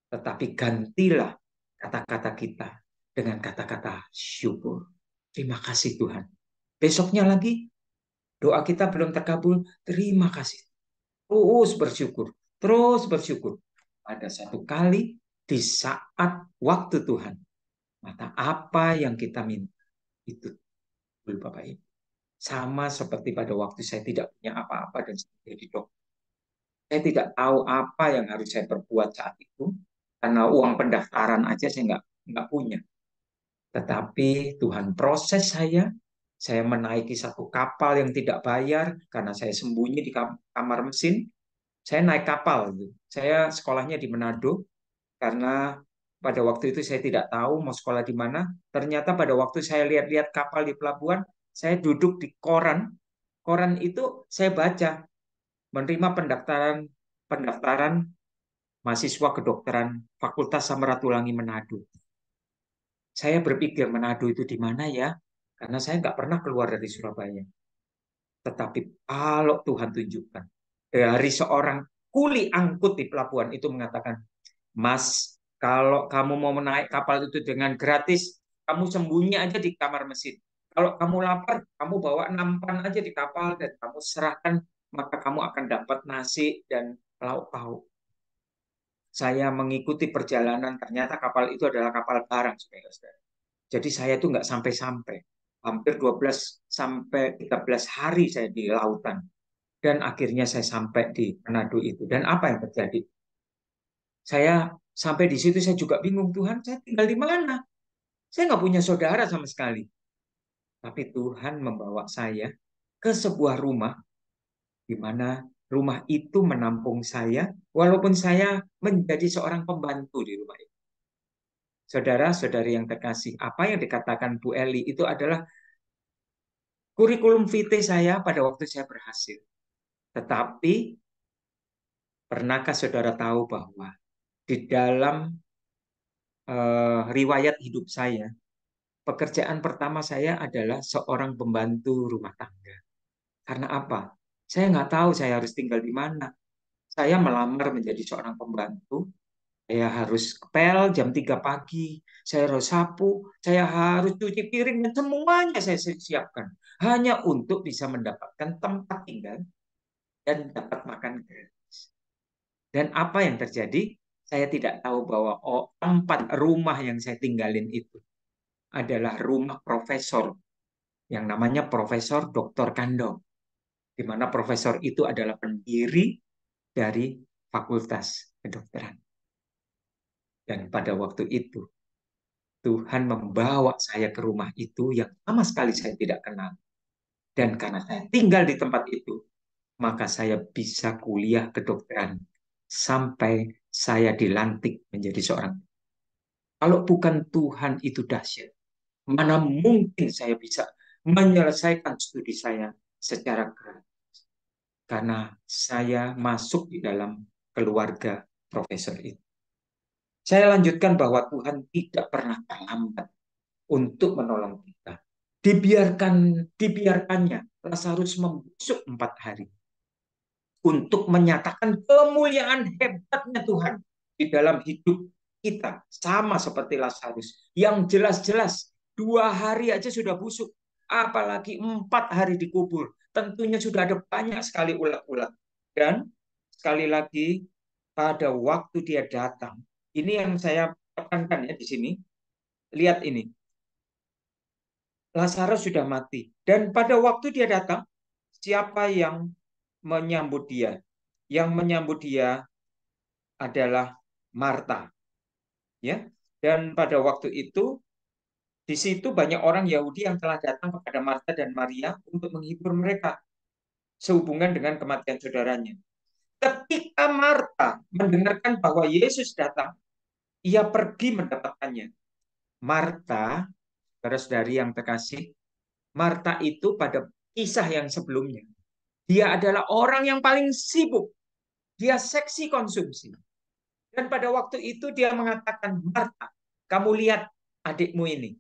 tetapi gantilah kata-kata kita dengan kata-kata syukur. Terima kasih Tuhan. Besoknya lagi doa kita belum terkabul, terima kasih. Terus bersyukur, terus bersyukur. Ada satu kali di saat waktu Tuhan, maka apa yang kita minta itu dulu Bapak Ibu. Sama seperti pada waktu saya tidak punya apa-apa dan saya jadi dokter. Saya tidak tahu apa yang harus saya perbuat saat itu karena uang pendaftaran aja saya nggak punya. Tetapi Tuhan proses saya menaiki satu kapal yang tidak bayar karena saya sembunyi di kamar mesin. Saya naik kapal, gitu. Saya sekolahnya di Manado karena pada waktu itu saya tidak tahu mau sekolah di mana. Ternyata pada waktu saya lihat-lihat kapal di pelabuhan, saya duduk di koran. Koran itu saya baca menerima pendaftaran pendaftaran mahasiswa kedokteran Fakultas Samratulangi Manado. Saya berpikir Manado itu di mana ya? Karena saya nggak pernah keluar dari Surabaya. Tetapi kalau Tuhan tunjukkan dari seorang kuli angkut di pelabuhan itu mengatakan, Mas, kalau kamu mau menaik kapal itu dengan gratis, kamu sembunyi aja di kamar mesin. Kalau kamu lapar, kamu bawa nampan aja di kapal dan kamu serahkan, maka kamu akan dapat nasi dan lauk pauk. Saya mengikuti perjalanan, ternyata kapal itu adalah kapal barang, saudara-saudara. Jadi saya itu nggak sampai-sampai. Hampir 12 sampai 13 hari saya di lautan. Dan akhirnya saya sampai di Manado itu. Dan apa yang terjadi? Saya sampai di situ saya juga bingung, Tuhan, saya tinggal di mana? Saya nggak punya saudara sama sekali. Tapi Tuhan membawa saya ke sebuah rumah di mana rumah itu menampung saya, walaupun saya menjadi seorang pembantu di rumah itu. Saudara-saudari yang terkasih, apa yang dikatakan Bu Eli itu adalah kurikulum vitae saya pada waktu saya berhasil. Tetapi, pernahkah saudara tahu bahwa di dalam riwayat hidup saya, pekerjaan pertama saya adalah seorang pembantu rumah tangga. Karena apa? Saya nggak tahu saya harus tinggal di mana. Saya melamar menjadi seorang pembantu. Saya harus pel jam 3 pagi. Saya harus sapu. Saya harus cuci piring. Dan semuanya saya siapkan. Hanya untuk bisa mendapatkan tempat tinggal dan dapat makan gratis. Dan apa yang terjadi? Saya tidak tahu bahwa tempat rumah yang saya tinggalin itu adalah rumah profesor yang namanya Profesor Dr. Kando, di mana profesor itu adalah pendiri dari Fakultas Kedokteran. Dan pada waktu itu, Tuhan membawa saya ke rumah itu yang sama sekali saya tidak kenal. Dan karena saya tinggal di tempat itu, maka saya bisa kuliah kedokteran sampai saya dilantik menjadi seorang. Kalau bukan Tuhan itu dahsyat, mana mungkin saya bisa menyelesaikan studi saya secara gratis. Karena saya masuk di dalam keluarga profesor itu. Saya lanjutkan bahwa Tuhan tidak pernah terlambat untuk menolong kita. Dibiarkannya Lazarus membusuk 4 hari untuk menyatakan kemuliaan hebatnya Tuhan di dalam hidup kita, sama seperti Lazarus yang jelas-jelas 2 hari aja sudah busuk. apalagi 4 hari dikubur. Tentunya sudah ada banyak sekali ulat-ulat. Dan sekali lagi, pada waktu dia datang, ini yang saya tekankan ya di sini. Lihat ini, Lazarus sudah mati. Dan pada waktu dia datang, siapa yang menyambut dia? Yang menyambut dia adalah Marta, ya. Dan pada waktu itu di situ banyak orang Yahudi yang telah datang kepada Marta dan Maria untuk menghibur mereka sehubungan dengan kematian saudaranya. Ketika Marta mendengarkan bahwa Yesus datang, ia pergi mendapatkannya. Marta, saudara-saudari yang terkasih, Marta itu pada kisah yang sebelumnya, dia adalah orang yang paling sibuk. Dia seksi konsumsi. Dan pada waktu itu dia mengatakan, Marta, kamu lihat adikmu ini.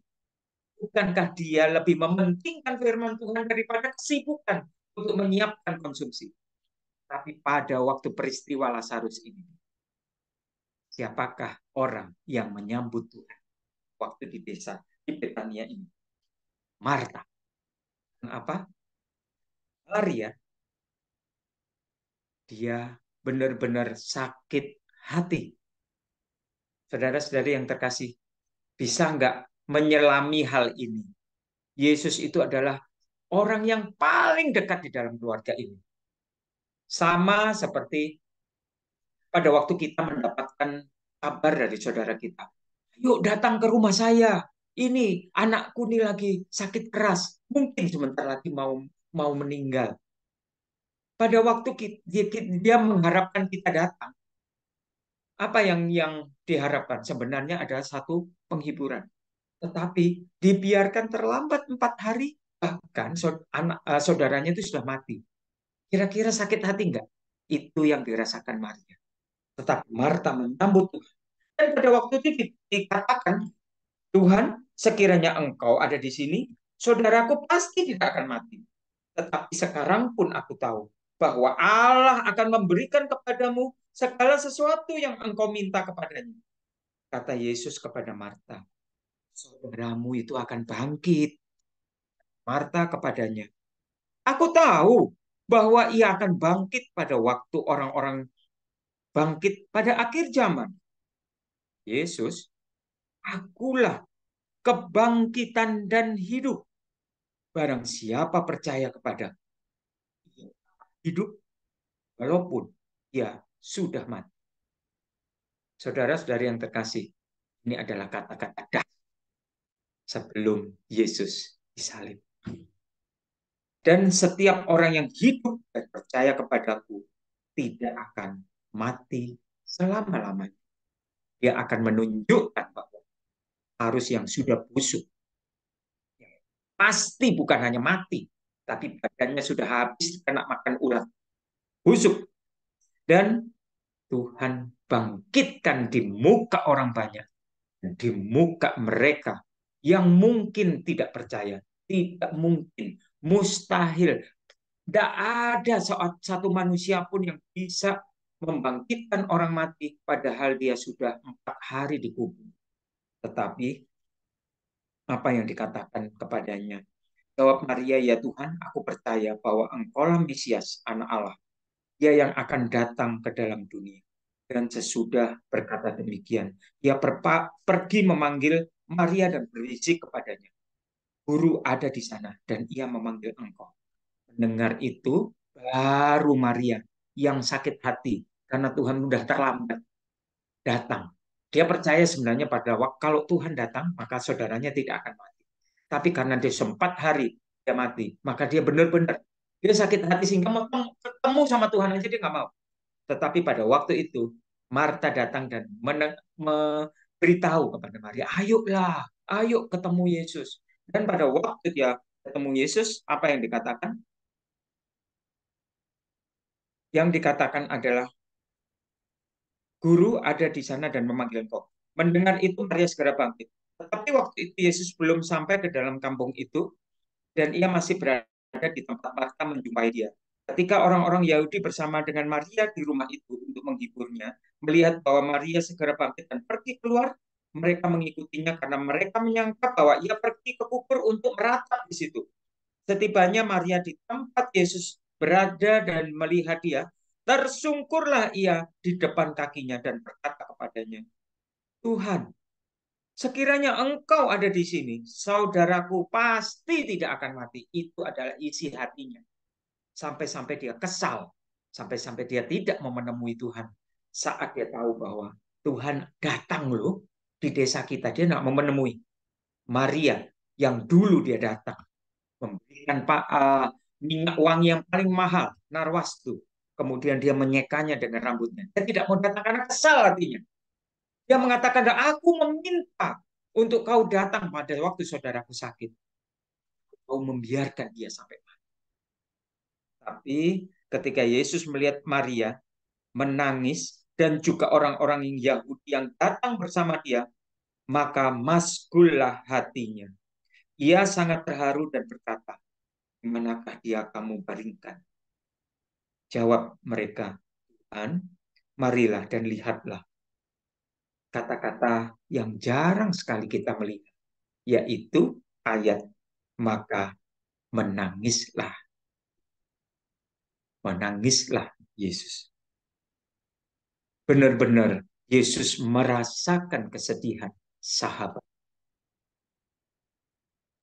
Bukankah dia lebih mementingkan firman Tuhan daripada kesibukan untuk menyiapkan konsumsi? Tapi pada waktu peristiwa Lazarus ini, siapakah orang yang menyambut Tuhan waktu di desa di Betania ini? Marta. Apa? Maria. Dia benar-benar sakit hati. Saudara-saudari yang terkasih, bisa nggak menyelami hal ini? Yesus itu adalah orang yang paling dekat di dalam keluarga ini. Sama seperti pada waktu kita mendapatkan kabar dari saudara kita. Yuk datang ke rumah saya. Ini anakku nih lagi sakit keras. Mungkin sebentar lagi mau mau meninggal. Pada waktu dia mengharapkan kita datang, apa yang diharapkan sebenarnya adalah satu penghiburan. Tetapi dibiarkan terlambat 4 hari, bahkan saudaranya itu sudah mati. Kira-kira sakit hati enggak? Itu yang dirasakan Maria. Tetapi Marta menyambut Tuhan. Dan pada waktu itu dikatakan, Tuhan, sekiranya engkau ada di sini, saudaraku pasti tidak akan mati. Tetapi sekarang pun aku tahu bahwa Allah akan memberikan kepadamu segala sesuatu yang engkau minta kepadanya. Kata Yesus kepada Marta, saudaramu itu akan bangkit. Marta kepadanya, aku tahu bahwa ia akan bangkit pada waktu orang-orang bangkit pada akhir zaman. Yesus, akulah kebangkitan dan hidup. Barang siapa percaya kepada hidup, walaupun ia sudah mati. Saudara-saudari yang terkasih, ini adalah kata-kata dah sebelum Yesus disalib. Dan setiap orang yang hidup dan percaya kepadaku tidak akan mati selama-lamanya. Dia akan menunjukkan bahwa harus yang sudah busuk. Pasti bukan hanya mati, tapi badannya sudah habis kena makan ulat. Busuk. Dan Tuhan bangkitkan di muka orang banyak. Di muka mereka yang mungkin tidak percaya. Tidak mungkin. Mustahil. Tidak ada satu manusia pun yang bisa membangkitkan orang mati padahal dia sudah 4 hari dikubur. Tetapi apa yang dikatakan kepadanya? Jawab Maria, ya Tuhan, aku percaya bahwa Engkaulah Mesias, Anak Allah. Dia yang akan datang ke dalam dunia. Dan sesudah berkata demikian, ia pergi memanggil Maria dan berbisik kepadanya. Guru ada di sana dan ia memanggil engkau. Mendengar itu, baru Maria yang sakit hati karena Tuhan sudah terlambat datang. Dia percaya sebenarnya pada waktu kalau Tuhan datang, maka saudaranya tidak akan mati. Tapi karena dia sempat hari dia mati, maka dia benar-benar dia sakit hati sehingga mau ketemu sama Tuhan aja dia nggak mau. Tetapi pada waktu itu Marta datang dan memberitahu kepada Maria, ayolah, ayo ketemu Yesus. Dan pada waktu dia ketemu Yesus, apa yang dikatakan? Yang dikatakan adalah, guru ada di sana dan memanggil engkau. Mendengar itu Maria segera bangkit. Tetapi waktu itu Yesus belum sampai ke dalam kampung itu, dan ia masih berada di tempat Marta menjumpai dia. Ketika orang-orang Yahudi bersama dengan Maria di rumah itu untuk menghiburnya, melihat bahwa Maria segera bangkit dan pergi keluar, mereka mengikutinya karena mereka menyangka bahwa ia pergi ke kubur untuk meratap di situ. Setibanya Maria di tempat Yesus berada dan melihat dia, tersungkurlah ia di depan kakinya dan berkata kepadanya, Tuhan, sekiranya engkau ada di sini, saudaraku pasti tidak akan mati. Itu adalah isi hatinya. Sampai-sampai dia kesal. Sampai-sampai dia tidak mau menemui Tuhan. Saat dia tahu bahwa Tuhan datang loh di desa kita. Dia tidak mau menemui Maria yang dulu dia datang. Memberikan minyak wangi yang paling mahal, narwastu. Kemudian dia menyekanya dengan rambutnya. Dia tidak mau datang karena kesal hatinya. Dia mengatakan, aku meminta untuk kau datang pada waktu saudaraku sakit. Kau membiarkan dia sampai mati. Tapi ketika Yesus melihat Maria menangis dan juga orang-orang yang Yahudi yang datang bersama dia, maka maskullah hatinya. Ia sangat terharu dan berkata, di manakah dia kamu baringkan? Jawab mereka, Tuhan, marilah dan lihatlah. Kata-kata yang jarang sekali kita melihat, yaitu ayat, maka menangislah. Menangislah Yesus. Benar-benar Yesus merasakan kesedihan sahabat.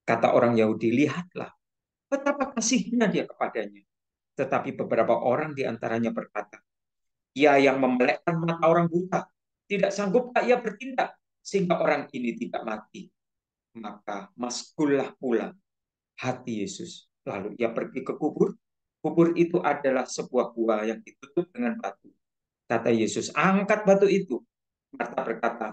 Kata orang Yahudi, lihatlah betapa kasihnya dia kepadanya. Tetapi beberapa orang di antaranya berkata, ia yang memelekkan mata orang buta, tidak sanggupkah ia bertindak sehingga orang ini tidak mati? Maka maskullah pula hati Yesus. Lalu ia pergi ke kubur. Kubur itu adalah sebuah gua yang ditutup dengan batu. Kata Yesus, angkat batu itu. Marta berkata,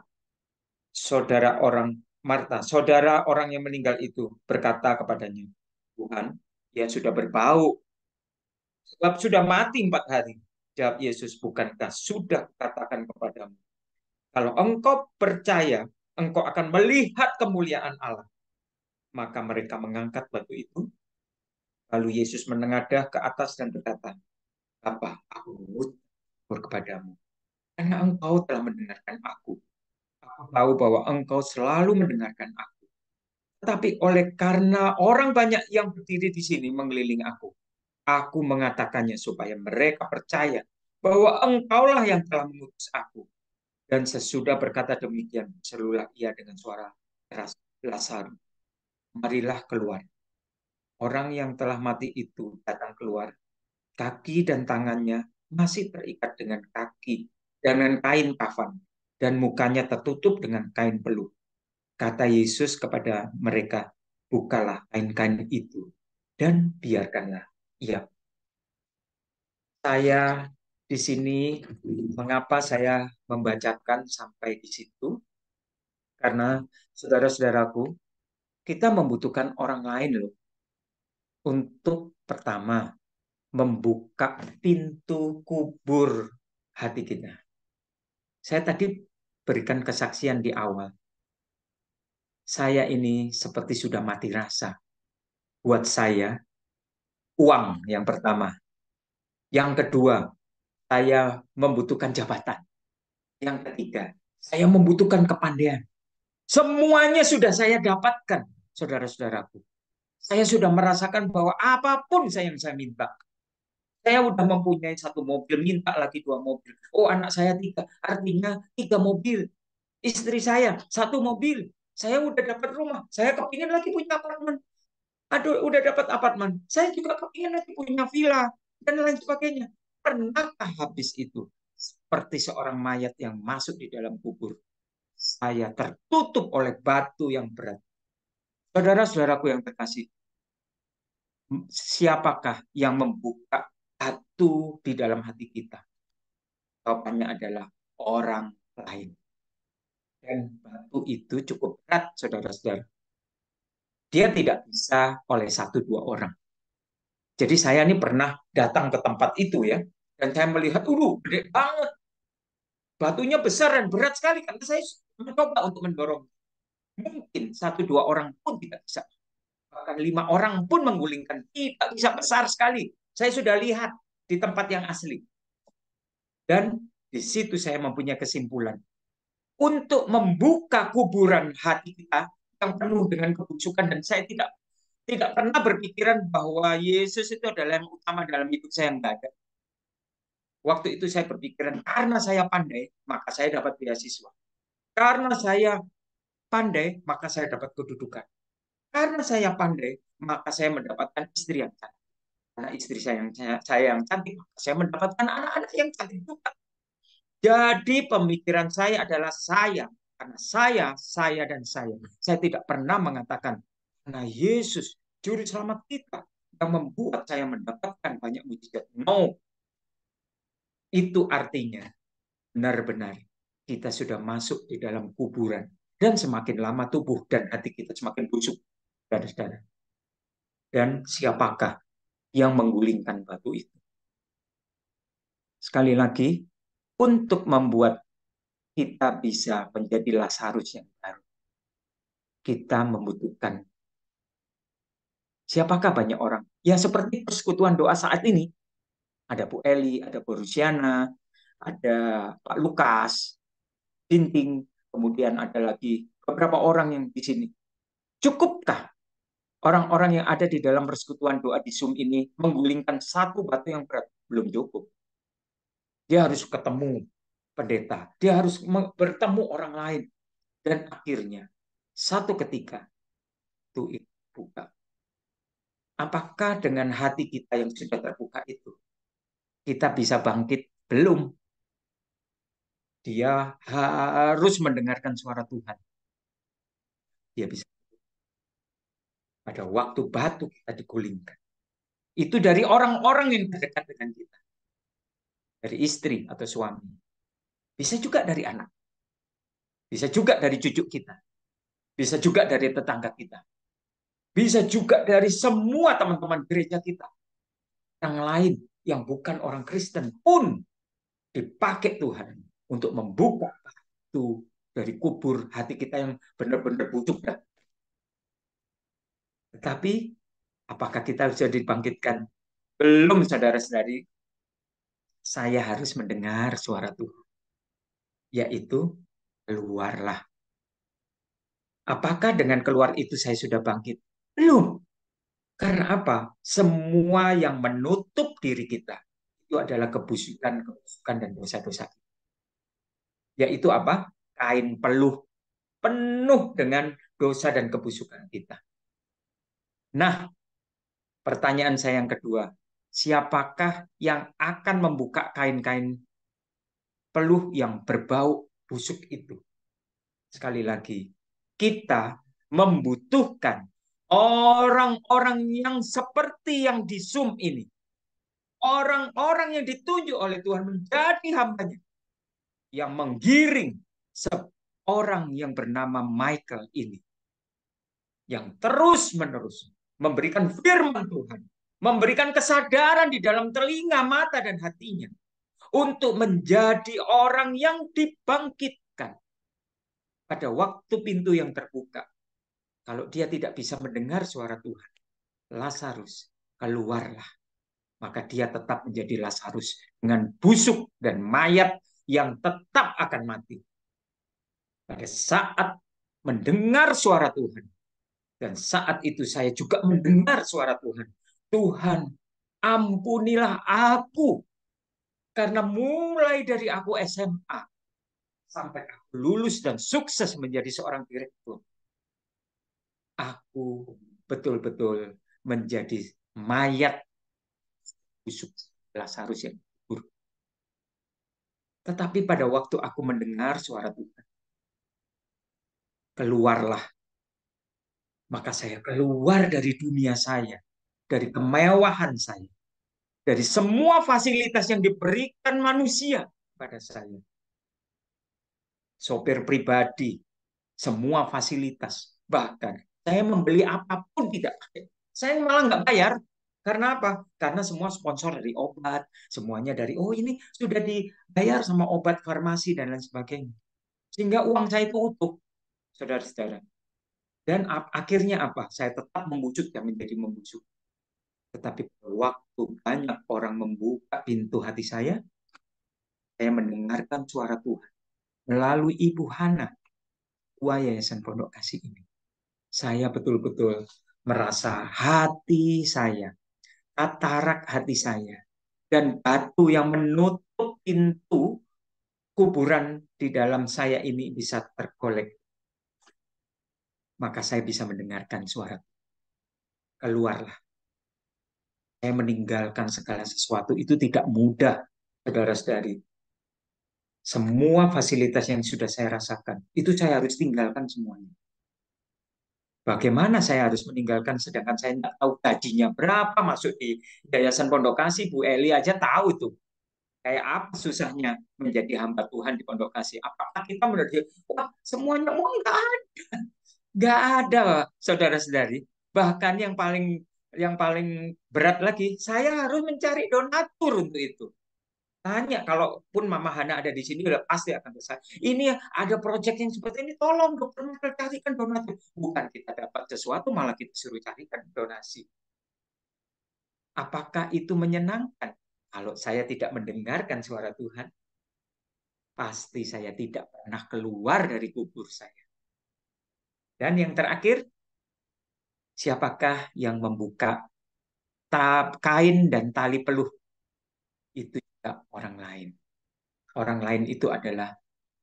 saudara orang yang meninggal itu berkata kepadanya, Tuhan, dia sudah berbau, sebab sudah mati 4 hari. Jawab Yesus, bukankah sudah katakan kepadamu, kalau engkau percaya, engkau akan melihat kemuliaan Allah. Maka mereka mengangkat batu itu. Lalu Yesus menengadah ke atas dan berkata, Bapa, aku mohon kepadamu, karena engkau telah mendengarkan aku. Aku tahu bahwa engkau selalu mendengarkan aku. Tetapi oleh karena orang banyak yang berdiri di sini mengelilingi aku mengatakannya supaya mereka percaya bahwa engkaulah yang telah mengutus aku. Dan sesudah berkata demikian, serulah ia dengan suara keras, Lazarus, marilah keluar. Orang yang telah mati itu datang keluar. Kaki dan tangannya masih terikat dengan kain kafan, dan mukanya tertutup dengan kain peluh. Kata Yesus kepada mereka, bukalah kain-kain itu dan biarkanlah ia. Saya di sini, mengapa saya membacakan sampai di situ? Karena saudara-saudaraku, kita membutuhkan orang lain loh. Untuk pertama, membuka pintu kubur hati kita. Saya tadi berikan kesaksian di awal. Saya ini seperti sudah mati rasa. Buat saya, uang yang pertama. Yang kedua, saya membutuhkan jabatan. Yang ketiga, saya membutuhkan kepandaian. Semuanya sudah saya dapatkan, saudara-saudaraku. Saya sudah merasakan bahwa apapun yang saya minta. Saya sudah mempunyai 1 mobil, minta lagi 2 mobil. Oh, anak saya 3, artinya 3 mobil. Istri saya 1 mobil. Saya udah dapat rumah. Saya kepingin lagi punya apartemen. Aduh, udah dapat apartemen. Saya juga kepingin lagi punya villa dan lain sebagainya. Pernahkah habis itu? Seperti seorang mayat yang masuk di dalam kubur. Saya tertutup oleh batu yang berat. Saudara-saudaraku yang terkasih, siapakah yang membuka batu di dalam hati kita? Jawabannya adalah orang lain. Dan batu itu cukup berat, saudara-saudara. Dia tidak bisa oleh 1-2 orang. Jadi saya ini pernah datang ke tempat itu ya, dan saya melihat, gede banget. Batunya besar dan berat sekali, karena saya mencoba untuk mendorong. Mungkin 1-2 orang pun tidak bisa. Bahkan 5 orang pun menggulingkan. Tidak bisa, besar sekali. Saya sudah lihat di tempat yang asli. Dan di situ saya mempunyai kesimpulan. Untuk membuka kuburan hati kita yang penuh dengan kebusukan, dan saya tidak Tidak pernah berpikiran bahwa Yesus itu adalah yang utama dalam hidup saya, enggak ada. Waktu itu saya berpikiran, karena saya pandai, maka saya dapat beasiswa. Karena saya pandai, maka saya dapat kedudukan. Karena saya pandai, maka saya mendapatkan istri yang cantik. Karena istri saya yang cantik, maka saya mendapatkan anak-anak yang cantik juga. Jadi pemikiran saya adalah saya. Karena saya, dan saya. Saya tidak pernah mengatakan, karena Yesus, juru selamat kita, yang membuat saya mendapatkan banyak mujizat. No, itu artinya benar-benar kita sudah masuk di dalam kuburan. Dan semakin lama tubuh dan hati kita semakin busuk, saudara-saudara. Dan siapakah yang menggulingkan batu itu? Sekali lagi, untuk membuat kita bisa menjadi Lazarus yang baru, kita membutuhkan siapakah banyak orang? Ya seperti persekutuan doa saat ini. Ada Bu Eli, ada Bu Rusiana, ada Pak Lukas, Tinting, kemudian ada lagi beberapa orang yang di sini. Cukupkah orang-orang yang ada di dalam persekutuan doa di Zoom ini menggulingkan satu batu yang berat? Belum cukup. Dia harus ketemu pendeta. Dia harus bertemu orang lain. Dan akhirnya, satu ketika, itu buka. Apakah dengan hati kita yang sudah terbuka itu, kita bisa bangkit? Belum. Dia harus mendengarkan suara Tuhan. Dia bisa. Pada waktu batu kita digulingkan. Itu dari orang-orang yang terdekat dengan kita. Dari istri atau suami. Bisa juga dari anak. Bisa juga dari cucu kita. Bisa juga dari tetangga kita. Bisa juga dari semua teman-teman gereja kita. Yang lain yang bukan orang Kristen pun dipakai Tuhan untuk membuka batu dari kubur hati kita yang benar-benar busuk. Tetapi apakah kita bisa dibangkitkan? Belum, saudara-saudari. Saya harus mendengar suara Tuhan, yaitu keluarlah. Apakah dengan keluar itu saya sudah bangkit? Belum. Karena apa? Semua yang menutup diri kita itu adalah kebusukan dan dosa-dosa. Yaitu apa? Kain peluh penuh dengan dosa dan kebusukan kita. Nah, pertanyaan saya yang kedua, siapakah yang akan membuka kain-kain peluh yang berbau busuk itu? Sekali lagi, kita membutuhkan orang-orang yang seperti yang di Zoom ini. Orang-orang yang ditunjuk oleh Tuhan menjadi hambanya. Yang menggiring seorang yang bernama Michael ini. Yang terus-menerus memberikan firman Tuhan. Memberikan kesadaran di dalam telinga, mata, dan hatinya. Untuk menjadi orang yang dibangkitkan. Pada waktu pintu yang terbuka. Kalau dia tidak bisa mendengar suara Tuhan, Lazarus, keluarlah. Maka dia tetap menjadi Lazarus dengan busuk dan mayat yang tetap akan mati. Pada saat mendengar suara Tuhan, dan saat itu saya juga mendengar suara Tuhan. Tuhan, ampunilah aku. Karena mulai dari aku SMA, sampai aku lulus dan sukses menjadi seorang direktur, aku betul-betul menjadi mayat busuk Lazarus yang buruk. Tetapi pada waktu aku mendengar suara Tuhan, keluarlah. Maka saya keluar dari dunia saya, dari kemewahan saya, dari semua fasilitas yang diberikan manusia pada saya. Sopir pribadi, semua fasilitas. Bahkan saya membeli apapun tidak pakai. Saya malah nggak bayar. Karena apa? Karena semua sponsor dari obat, semuanya dari, oh ini sudah dibayar sama obat farmasi dan lain sebagainya. Sehingga uang saya itu utuh, saudara-saudara. Dan akhirnya apa? Saya tetap membusuk dan menjadi membusuk. Tetapi waktu banyak orang membuka pintu hati saya mendengarkan suara Tuhan. Melalui Ibu Hana, Yayasan Pondok Kasih ini. Saya betul-betul merasa hati saya, katarak hati saya, dan batu yang menutup pintu kuburan di dalam saya ini bisa tergolek, maka saya bisa mendengarkan suara, keluarlah. Saya meninggalkan segala sesuatu itu tidak mudah, saudara-saudari. Semua fasilitas yang sudah saya rasakan, itu saya harus tinggalkan semuanya. Bagaimana saya harus meninggalkan sedangkan saya tidak tahu gajinya berapa masuk di Yayasan Pondok Kasih. Bu Eli aja tahu itu. Kayak apa susahnya menjadi hamba Tuhan di Pondok Kasih. Apakah kita menjadi, wah semuanya, wah enggak ada. Enggak ada, saudara-saudari. Bahkan yang paling berat lagi, saya harus mencari donatur untuk itu. Tanya, kalaupun Mama Hana ada di sini, udah pasti akan selesai. Ini ada proyek yang seperti ini, tolong dokter carikan donasi. Bukan kita dapat sesuatu, malah kita suruh carikan donasi. Apakah itu menyenangkan? Kalau saya tidak mendengarkan suara Tuhan, pasti saya tidak pernah keluar dari kubur saya. Dan yang terakhir, siapakah yang membuka kain dan tali peluh? Itu juga orang lain. Orang lain itu adalah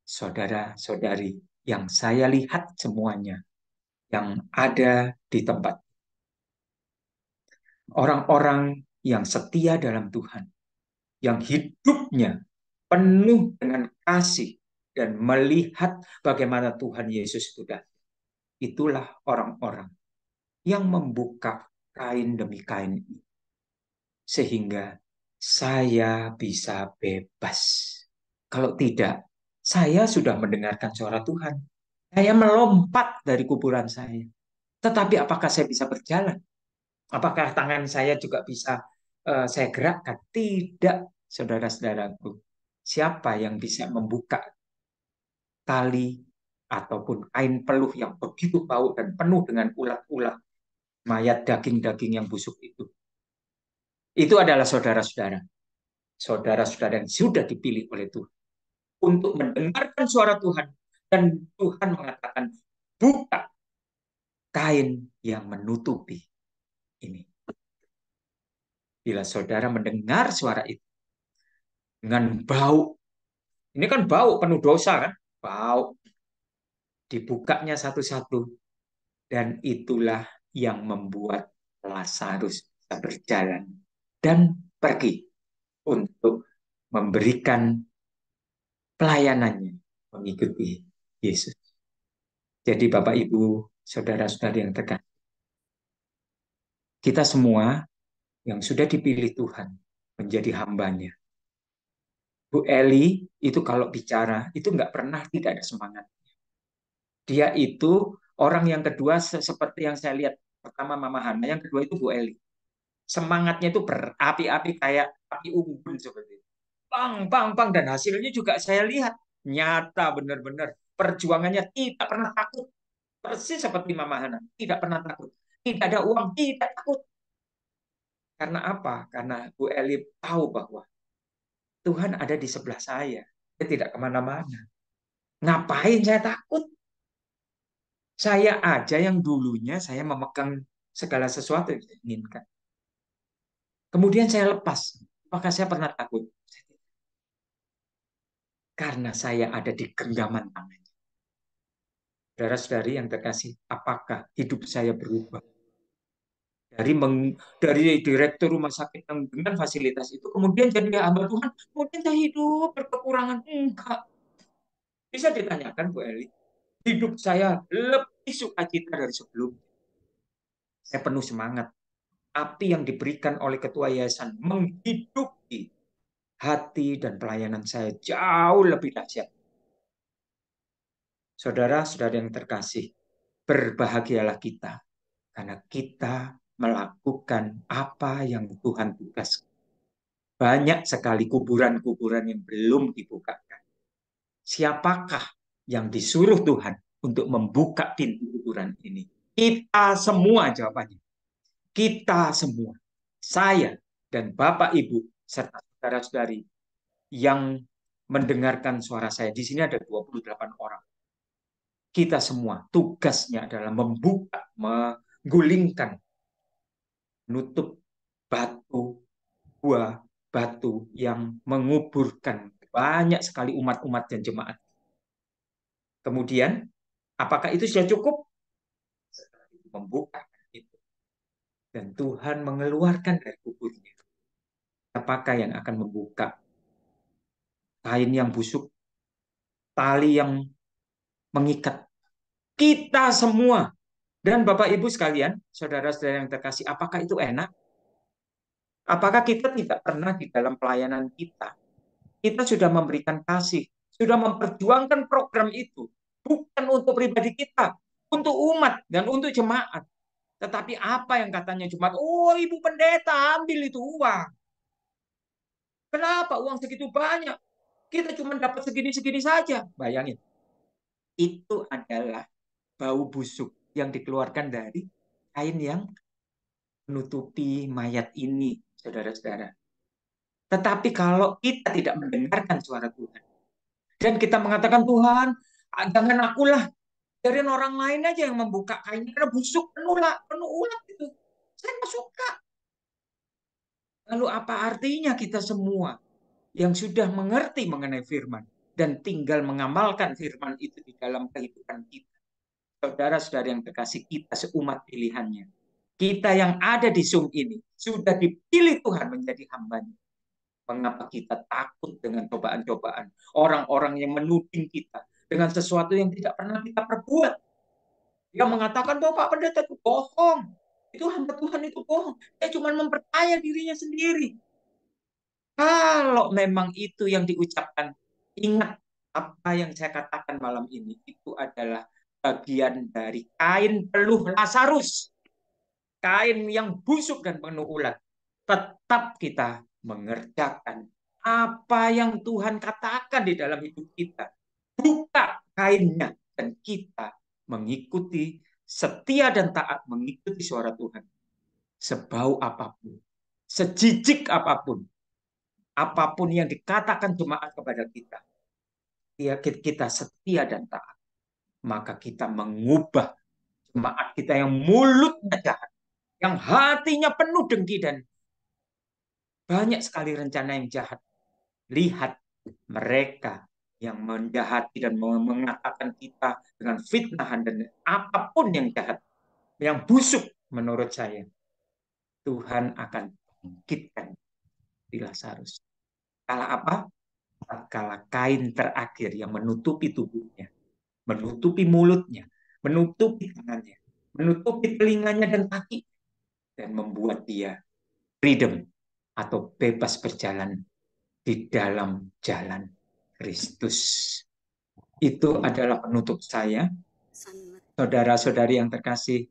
saudara-saudari yang saya lihat semuanya yang ada di tempat. Orang-orang yang setia dalam Tuhan, yang hidupnya penuh dengan kasih dan melihat bagaimana Tuhan Yesus itu datang. Itulah orang-orang yang membuka kain demi kain ini. Sehingga saya bisa bebas. Kalau tidak, saya sudah mendengarkan suara Tuhan. Saya melompat dari kuburan saya. Tetapi apakah saya bisa berjalan? Apakah tangan saya juga bisa saya gerakkan? Tidak, saudara-saudaraku. Siapa yang bisa membuka tali ataupun kain peluh yang begitu bau dan penuh dengan ulat-ulat, mayat daging-daging yang busuk itu? Itu adalah saudara-saudara. Saudara-saudara yang sudah dipilih oleh Tuhan untuk mendengarkan suara Tuhan. Dan Tuhan mengatakan, buka kain yang menutupi ini. Bila saudara mendengar suara itu, dengan bau. Ini kan bau penuh dosa kan? Bau. Dibukanya satu-satu. Dan itulah yang membuat Lazarus bisa berjalan dan pergi untuk memberikan pelayanannya mengikuti Yesus. Jadi Bapak Ibu, saudara-saudari yang terkasih, kita semua yang sudah dipilih Tuhan menjadi hambanya. Bu Eli itu kalau bicara itu nggak pernah tidak ada semangat. Dia itu orang yang kedua seperti yang saya lihat. Pertama Mama Hana, yang kedua itu Bu Eli. Semangatnya itu berapi-api kayak api unggun seperti itu. Bang, bang, bang. Dan hasilnya juga saya lihat. Nyata benar-benar. Perjuangannya tidak pernah takut. Persis seperti Mama Hana. Tidak pernah takut. Tidak ada uang, tidak takut. Karena apa? Karena Bu Eli tahu bahwa Tuhan ada di sebelah saya. Dia tidak kemana-mana. Ngapain saya takut? Saya aja yang dulunya saya memegang segala sesuatu yang saya inginkan. Kemudian saya lepas. Apakah saya pernah takut? Karena saya ada di genggaman tangannya. Saudara-saudari yang terkasih, apakah hidup saya berubah? Dari direktur rumah sakit yang dengan fasilitas itu, kemudian jadi hamba Tuhan, kemudian saya hidup berkekurangan. Enggak. Bisa ditanyakan Bu Eli, hidup saya lebih sukacita dari sebelum. Saya penuh semangat. Api yang diberikan oleh ketua yayasan menghidupi hati dan pelayanan saya jauh lebih dahsyat. Saudara-saudara yang terkasih, berbahagialah kita karena kita melakukan apa yang Tuhan tugaskan. Banyak sekali kuburan-kuburan yang belum dibukakan. Siapakah yang disuruh Tuhan untuk membuka pintu kuburan ini? Kita semua jawabannya. Kita semua. Saya dan Bapak Ibu serta saudara-saudari yang mendengarkan suara saya. Di sini ada 28 orang. Kita semua tugasnya adalah membuka, menggulingkan, nutup batu, buah batu yang menguburkan banyak sekali umat-umat dan jemaat. Kemudian, apakah itu sudah cukup? Membuka itu. Dan Tuhan mengeluarkan dari kuburnya. Apakah yang akan membuka? Kain yang busuk, tali yang mengikat. Kita semua. Dan Bapak Ibu sekalian, saudara-saudara yang terkasih, apakah itu enak? Apakah kita tidak pernah di dalam pelayanan kita, kita sudah memberikan kasih, sudah memperjuangkan program itu, bukan untuk pribadi kita, untuk umat dan untuk jemaat. Tetapi apa yang katanya jemaat? Oh, Ibu Pendeta, ambil itu uang. Kenapa uang segitu banyak? Kita cuma dapat segini-segini saja. Bayangin, itu adalah bau busuk yang dikeluarkan dari kain yang menutupi mayat ini, saudara-saudara. Tetapi kalau kita tidak mendengarkan suara Tuhan, dan kita mengatakan, Tuhan, jangan akulah, biarin orang lain aja yang membuka kainnya, karena busuk, penuh ulat itu. Saya nggak suka. Lalu apa artinya kita semua yang sudah mengerti mengenai firman, dan tinggal mengamalkan firman itu di dalam kehidupan kita? Saudara-saudara yang terkasih, kita seumat pilihannya. Kita yang ada di Zoom ini, sudah dipilih Tuhan menjadi hambanya. Mengapa kita takut dengan cobaan-cobaan? Orang-orang yang menuding kita dengan sesuatu yang tidak pernah kita perbuat. Dia mengatakan bahwa Pak Pendeta itu bohong. Itu hamba Tuhan itu bohong. Dia cuma mempercaya dirinya sendiri. Kalau memang itu yang diucapkan, ingat apa yang saya katakan malam ini. Itu adalah bagian dari kain peluh Lazarus. Kain yang busuk dan penuh ulat. Tetap kita mengerjakan apa yang Tuhan katakan di dalam hidup kita. Buka kainnya dan kita mengikuti, setia dan taat mengikuti suara Tuhan. Sebau apapun, sejijik apapun, apapun yang dikatakan jemaat kepada kita, kita setia dan taat. Maka kita mengubah jemaat kita yang mulutnya jahat, yang hatinya penuh dengki dan banyak sekali rencana yang jahat. Lihat mereka yang menjahati dan mengatakan kita dengan fitnahan dan apapun yang jahat, yang busuk menurut saya, Tuhan akan bangkitkan di Lazarus. Kala apa? Kala kain terakhir yang menutupi tubuhnya, menutupi mulutnya, menutupi tangannya, menutupi telinganya dan kaki, dan membuat dia freedom atau bebas berjalan di dalam jalan Kristus. Itu adalah penutup saya. Saudara-saudari yang terkasih,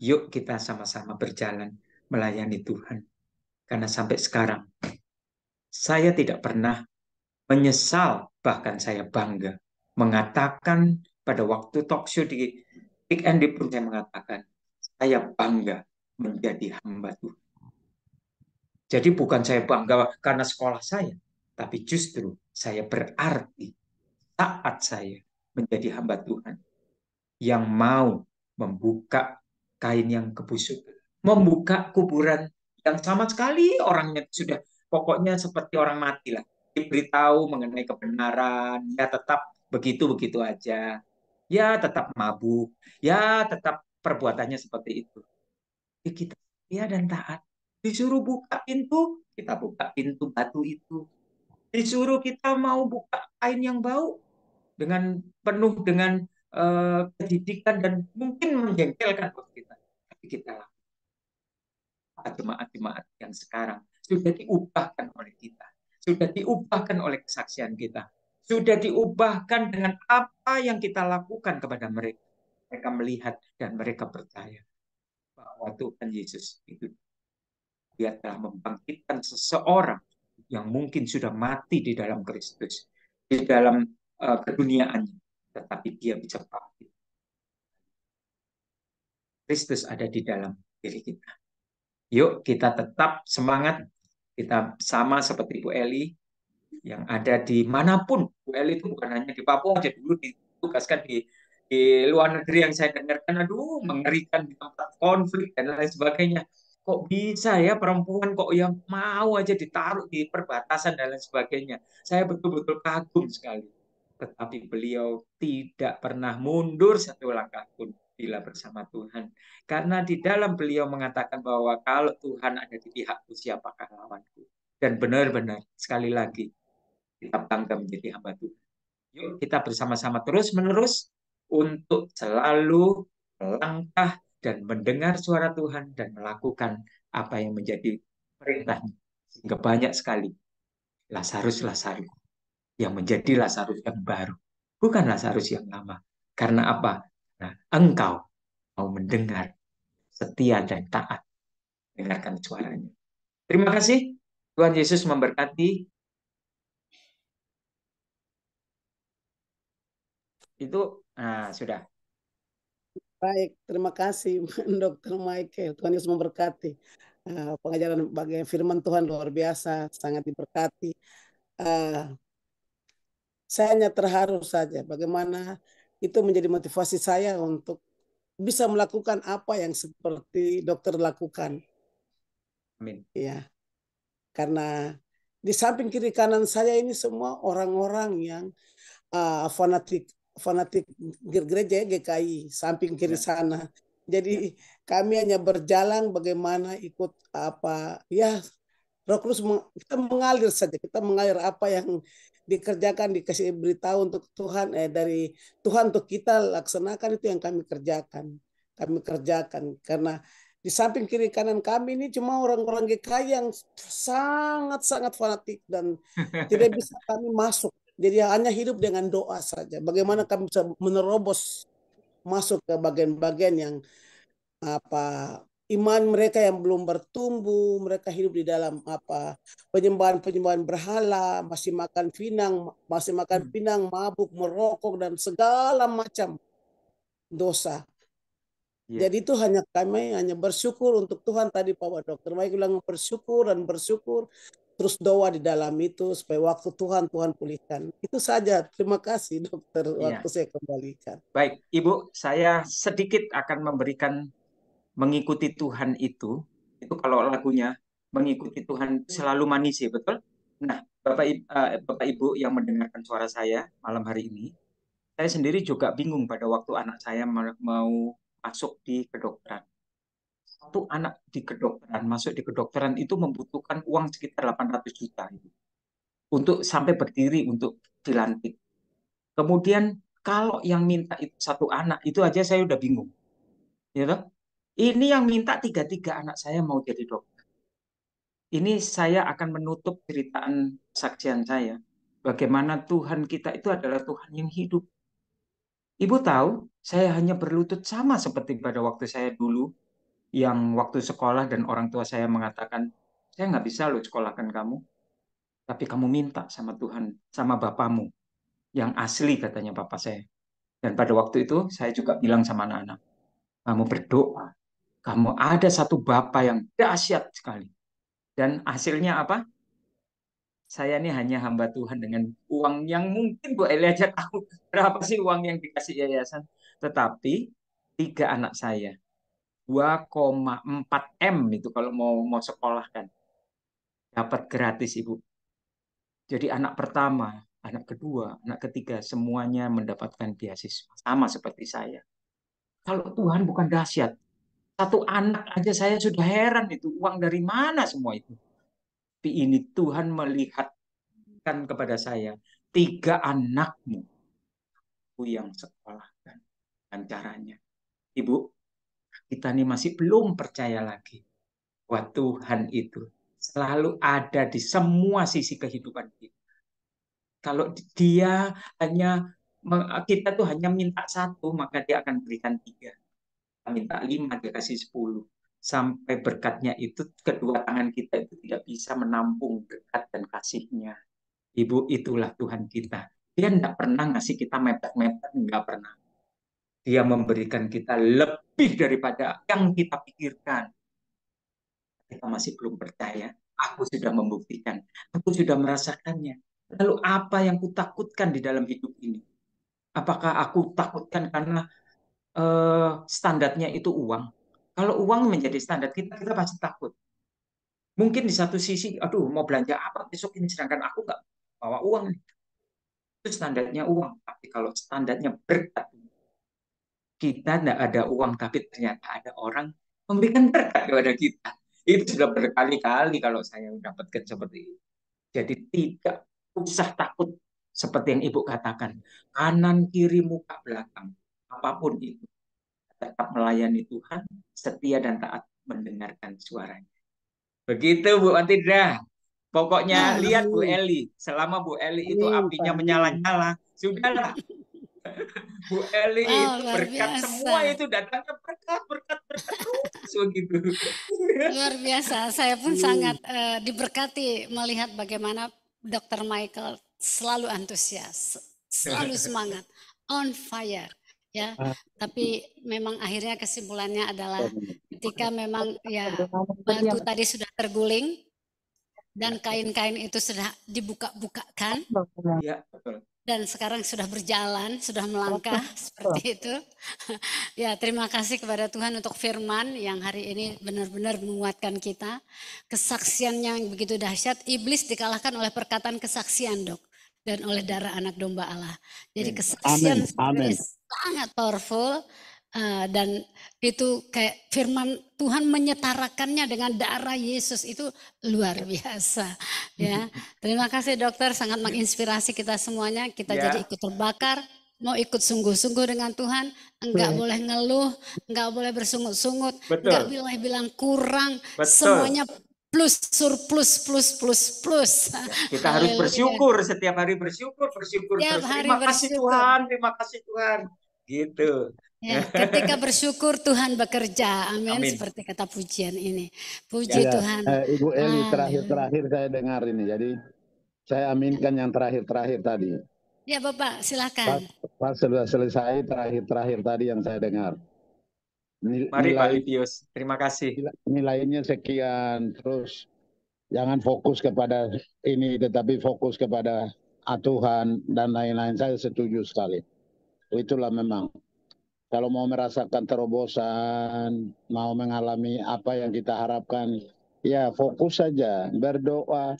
yuk kita sama-sama berjalan melayani Tuhan. Karena sampai sekarang, saya tidak pernah menyesal, bahkan saya bangga. Mengatakan pada waktu talk show di Weekend pun saya mengatakan, saya bangga menjadi hamba Tuhan. Jadi bukan saya bangga karena sekolah saya, tapi justru saya berarti saat saya menjadi hamba Tuhan yang mau membuka kain yang kebusukan, membuka kuburan yang sama sekali orangnya sudah pokoknya seperti orang mati lah, diberitahu mengenai kebenaran, ya tetap begitu-begitu aja, ya tetap mabuk, ya tetap perbuatannya seperti itu. Ya kita ya dan taat. Disuruh buka pintu, kita buka pintu batu itu. Disuruh kita mau buka kain yang bau, dengan penuh dengan kejijikan dan mungkin menjengkelkan buat kita. Tapi kita lakukan jemaat-jemaat yang sekarang sudah diubahkan oleh kita, sudah diubahkan oleh kesaksian kita, sudah diubahkan dengan apa yang kita lakukan kepada mereka. Mereka melihat dan mereka percaya bahwa Tuhan Yesus itu dia telah membangkitkan seseorang yang mungkin sudah mati di dalam Kristus, di dalam keduniaannya, tetapi dia bisa bangkit. Kristus ada di dalam diri kita. Yuk kita tetap semangat, kita sama seperti Bu Eli yang ada di manapun. Bu Eli itu bukan hanya di Papua aja, dulu ditugaskan di di luar negeri yang saya dengarkan, aduh, mengerikan, di tempat konflik dan lain sebagainya. Kok bisa ya perempuan kok yang mau aja ditaruh di perbatasan dan lain sebagainya. Saya betul-betul kagum sekali. Tetapi beliau tidak pernah mundur satu langkah pun bila bersama Tuhan. Karena di dalam beliau mengatakan bahwa kalau Tuhan ada di pihakku, siapakah lawanku? Dan benar-benar, sekali lagi, kita bangga menjadi hamba Tuhan. Yuk kita bersama-sama terus-menerus untuk selalu melangkah dan mendengar suara Tuhan dan melakukan apa yang menjadi perintahnya. Sehingga banyak sekali Lazarus-Lazarus yang menjadi Lazarus yang baru. Bukan Lazarus yang lama. Karena apa? Nah, engkau mau mendengar, setia dan taat dengarkan suaranya. Terima kasih. Tuhan Yesus memberkati. Itu sudah. Baik, terima kasih Dokter Michael. Tuhan Yesus memberkati. Pengajaran bagian firman Tuhan luar biasa, sangat diberkati. Eh, saya hanya terharu saja bagaimana itu menjadi motivasi saya untuk bisa melakukan apa yang seperti dokter lakukan. Amin. Ya, karena di samping kiri kanan saya ini semua orang-orang yang fanatik fanatik gereja GKI samping kiri Ya. sana. Ya. Jadi kami hanya berjalan bagaimana ikut apa ya Roh Kudus kita mengalir saja, kita mengalir apa yang dikerjakan dikasih beritahu untuk Tuhan dari Tuhan untuk kita laksanakan itu yang kami kerjakan karena di samping kiri kanan kami ini cuma orang-orang GKI yang sangat-sangat fanatik dan tidak bisa kami masuk. Jadi hanya hidup dengan doa saja. Bagaimana kami bisa menerobos masuk ke bagian-bagian yang apa iman mereka yang belum bertumbuh, mereka hidup di dalam apa penyembahan-penyembahan berhala, masih makan pinang, mabuk, merokok dan segala macam dosa. Ya. Jadi itu hanya kami hanya bersyukur untuk Tuhan tadi Pak Dokter Mike bilang bersyukur dan bersyukur terus doa di dalam itu supaya waktu Tuhan pulihkan. Itu saja. Terima kasih dokter waktu Ya. saya kembalikan. Baik, Ibu, saya sedikit akan memberikan mengikuti Tuhan itu kalau lagunya mengikuti Tuhan itu selalu manis ya, betul? Nah, Bapak Ibu yang mendengarkan suara saya malam hari ini, saya sendiri juga bingung pada waktu anak saya mau masuk di kedokteran. Satu anak di kedokteran, masuk di kedokteran itu membutuhkan uang sekitar 800 juta itu, untuk sampai berdiri untuk dilantik. Kemudian kalau yang minta itu satu anak, itu aja saya udah bingung. Ya toh? Ini yang minta tiga-tiga anak saya mau jadi dokter. Ini saya akan menutup ceritaan saksian saya. Bagaimana Tuhan kita itu adalah Tuhan yang hidup. Ibu tahu, saya hanya berlutut sama seperti pada waktu saya dulu, yang waktu sekolah dan orang tua saya mengatakan, saya nggak bisa loh sekolahkan kamu, tapi kamu minta sama Tuhan, sama Bapamu, yang asli katanya Bapak saya. Dan pada waktu itu saya juga bilang sama anak-anak, kamu berdoa, kamu ada satu Bapa yang dahsyat sekali. Dan hasilnya apa? Saya ini hanya hamba Tuhan dengan uang yang mungkin Bu Eli aja tahu berapa sih uang yang dikasih yayasan. Tetapi tiga anak saya, 2,4 M itu kalau mau sekolah kan, dapat gratis Ibu. Jadi anak pertama, anak kedua, anak ketiga, semuanya mendapatkan beasiswa. Sama seperti saya. Kalau Tuhan bukan dahsyat, satu anak aja saya sudah heran itu uang dari mana semua itu. Tapi ini Tuhan melihatkan kepada saya, tiga anakmu yang sekolahkan dan caranya. Ibu, kita ini masih belum percaya lagi bahwa Tuhan itu selalu ada di semua sisi kehidupan kita. Kalau dia hanya kita tuh hanya minta satu, maka dia akan berikan tiga. Kita minta 5, dia kasih 10. Sampai berkatnya itu kedua tangan kita itu tidak bisa menampung berkat dan kasihnya. Ibu, itulah Tuhan kita. Dia tidak pernah ngasih kita mepet-mepet, nggak pernah. Dia memberikan kita lebih daripada yang kita pikirkan. Kita masih belum percaya. Aku sudah membuktikan. Aku sudah merasakannya. Lalu apa yang kutakutkan di dalam hidup ini? Apakah aku takutkan karena standarnya itu uang? Kalau uang menjadi standar kita, kita pasti takut. Mungkin di satu sisi, aduh mau belanja apa besok ini, sedangkan aku nggak bawa uang. Itu standarnya uang. Tapi kalau standarnya berkat, kita tidak ada uang, tapi ternyata ada orang memberikan berkat kepada kita. Itu sudah berkali-kali kalau saya dapatkan seperti itu. Jadi tidak usah takut seperti yang Ibu katakan. Kanan, kiri, muka, belakang. Apapun itu. Tetap melayani Tuhan, setia dan taat mendengarkan suaranya. Begitu Bu Antidra. Pokoknya lihat Bu Amin. Eli. Selama Bu Eli itu Amin, Pak. apinya Amin. menyala-nyala. Sudahlah. Bu Eli Wow, itu luar berkat semua biasa. itu datangnya berkat, berkat, berkat terus begitu. Luar biasa. Saya pun sangat Amin. diberkati melihat bagaimana Dr. Michael selalu antusias, selalu semangat, on fire. Ya, tapi memang akhirnya kesimpulannya adalah ketika memang ya batu tadi sudah terguling dan kain-kain itu sudah dibuka-bukakan Ya, betul. dan sekarang sudah berjalan, sudah melangkah seperti itu. Ya, terima kasih kepada Tuhan untuk firman yang hari ini benar-benar menguatkan kita. Kesaksiannya yang begitu dahsyat, iblis dikalahkan oleh perkataan kesaksian, Dok, dan oleh darah anak domba Allah. Jadi kesaksian Amin. sangat powerful. Dan itu kayak firman Tuhan menyetarakannya dengan darah Yesus, itu luar biasa ya. Terima kasih dokter, sangat menginspirasi kita semuanya. Kita Ya. jadi ikut terbakar, mau ikut sungguh-sungguh dengan Tuhan, enggak boleh ngeluh, enggak boleh bersungut-sungut, enggak Betul. boleh bilang kurang, Betul. semuanya plus, surplus, plus. Kita harus Haleluya. bersyukur, setiap hari bersyukur Setiap terus. hari Terima kasih bersyukur. Tuhan, terima kasih Tuhan. Gitu. Ya, ketika bersyukur Tuhan bekerja. Amin. Amin. Seperti kata pujian ini. Puji Ya, Tuhan. Ibu Eli, Haleluya. terakhir saya dengar ini. Jadi saya aminkan yang terakhir tadi. Ya Bapak, silakan. Pas sudah selesai terakhir tadi yang saya dengar. Mari Pak Livius, terima kasih. Nilainya sekian, terus jangan fokus kepada ini, tetapi fokus kepada Tuhan dan lain-lain. Saya setuju sekali. Itulah memang. Kalau mau merasakan terobosan, mau mengalami apa yang kita harapkan, ya fokus saja, berdoa,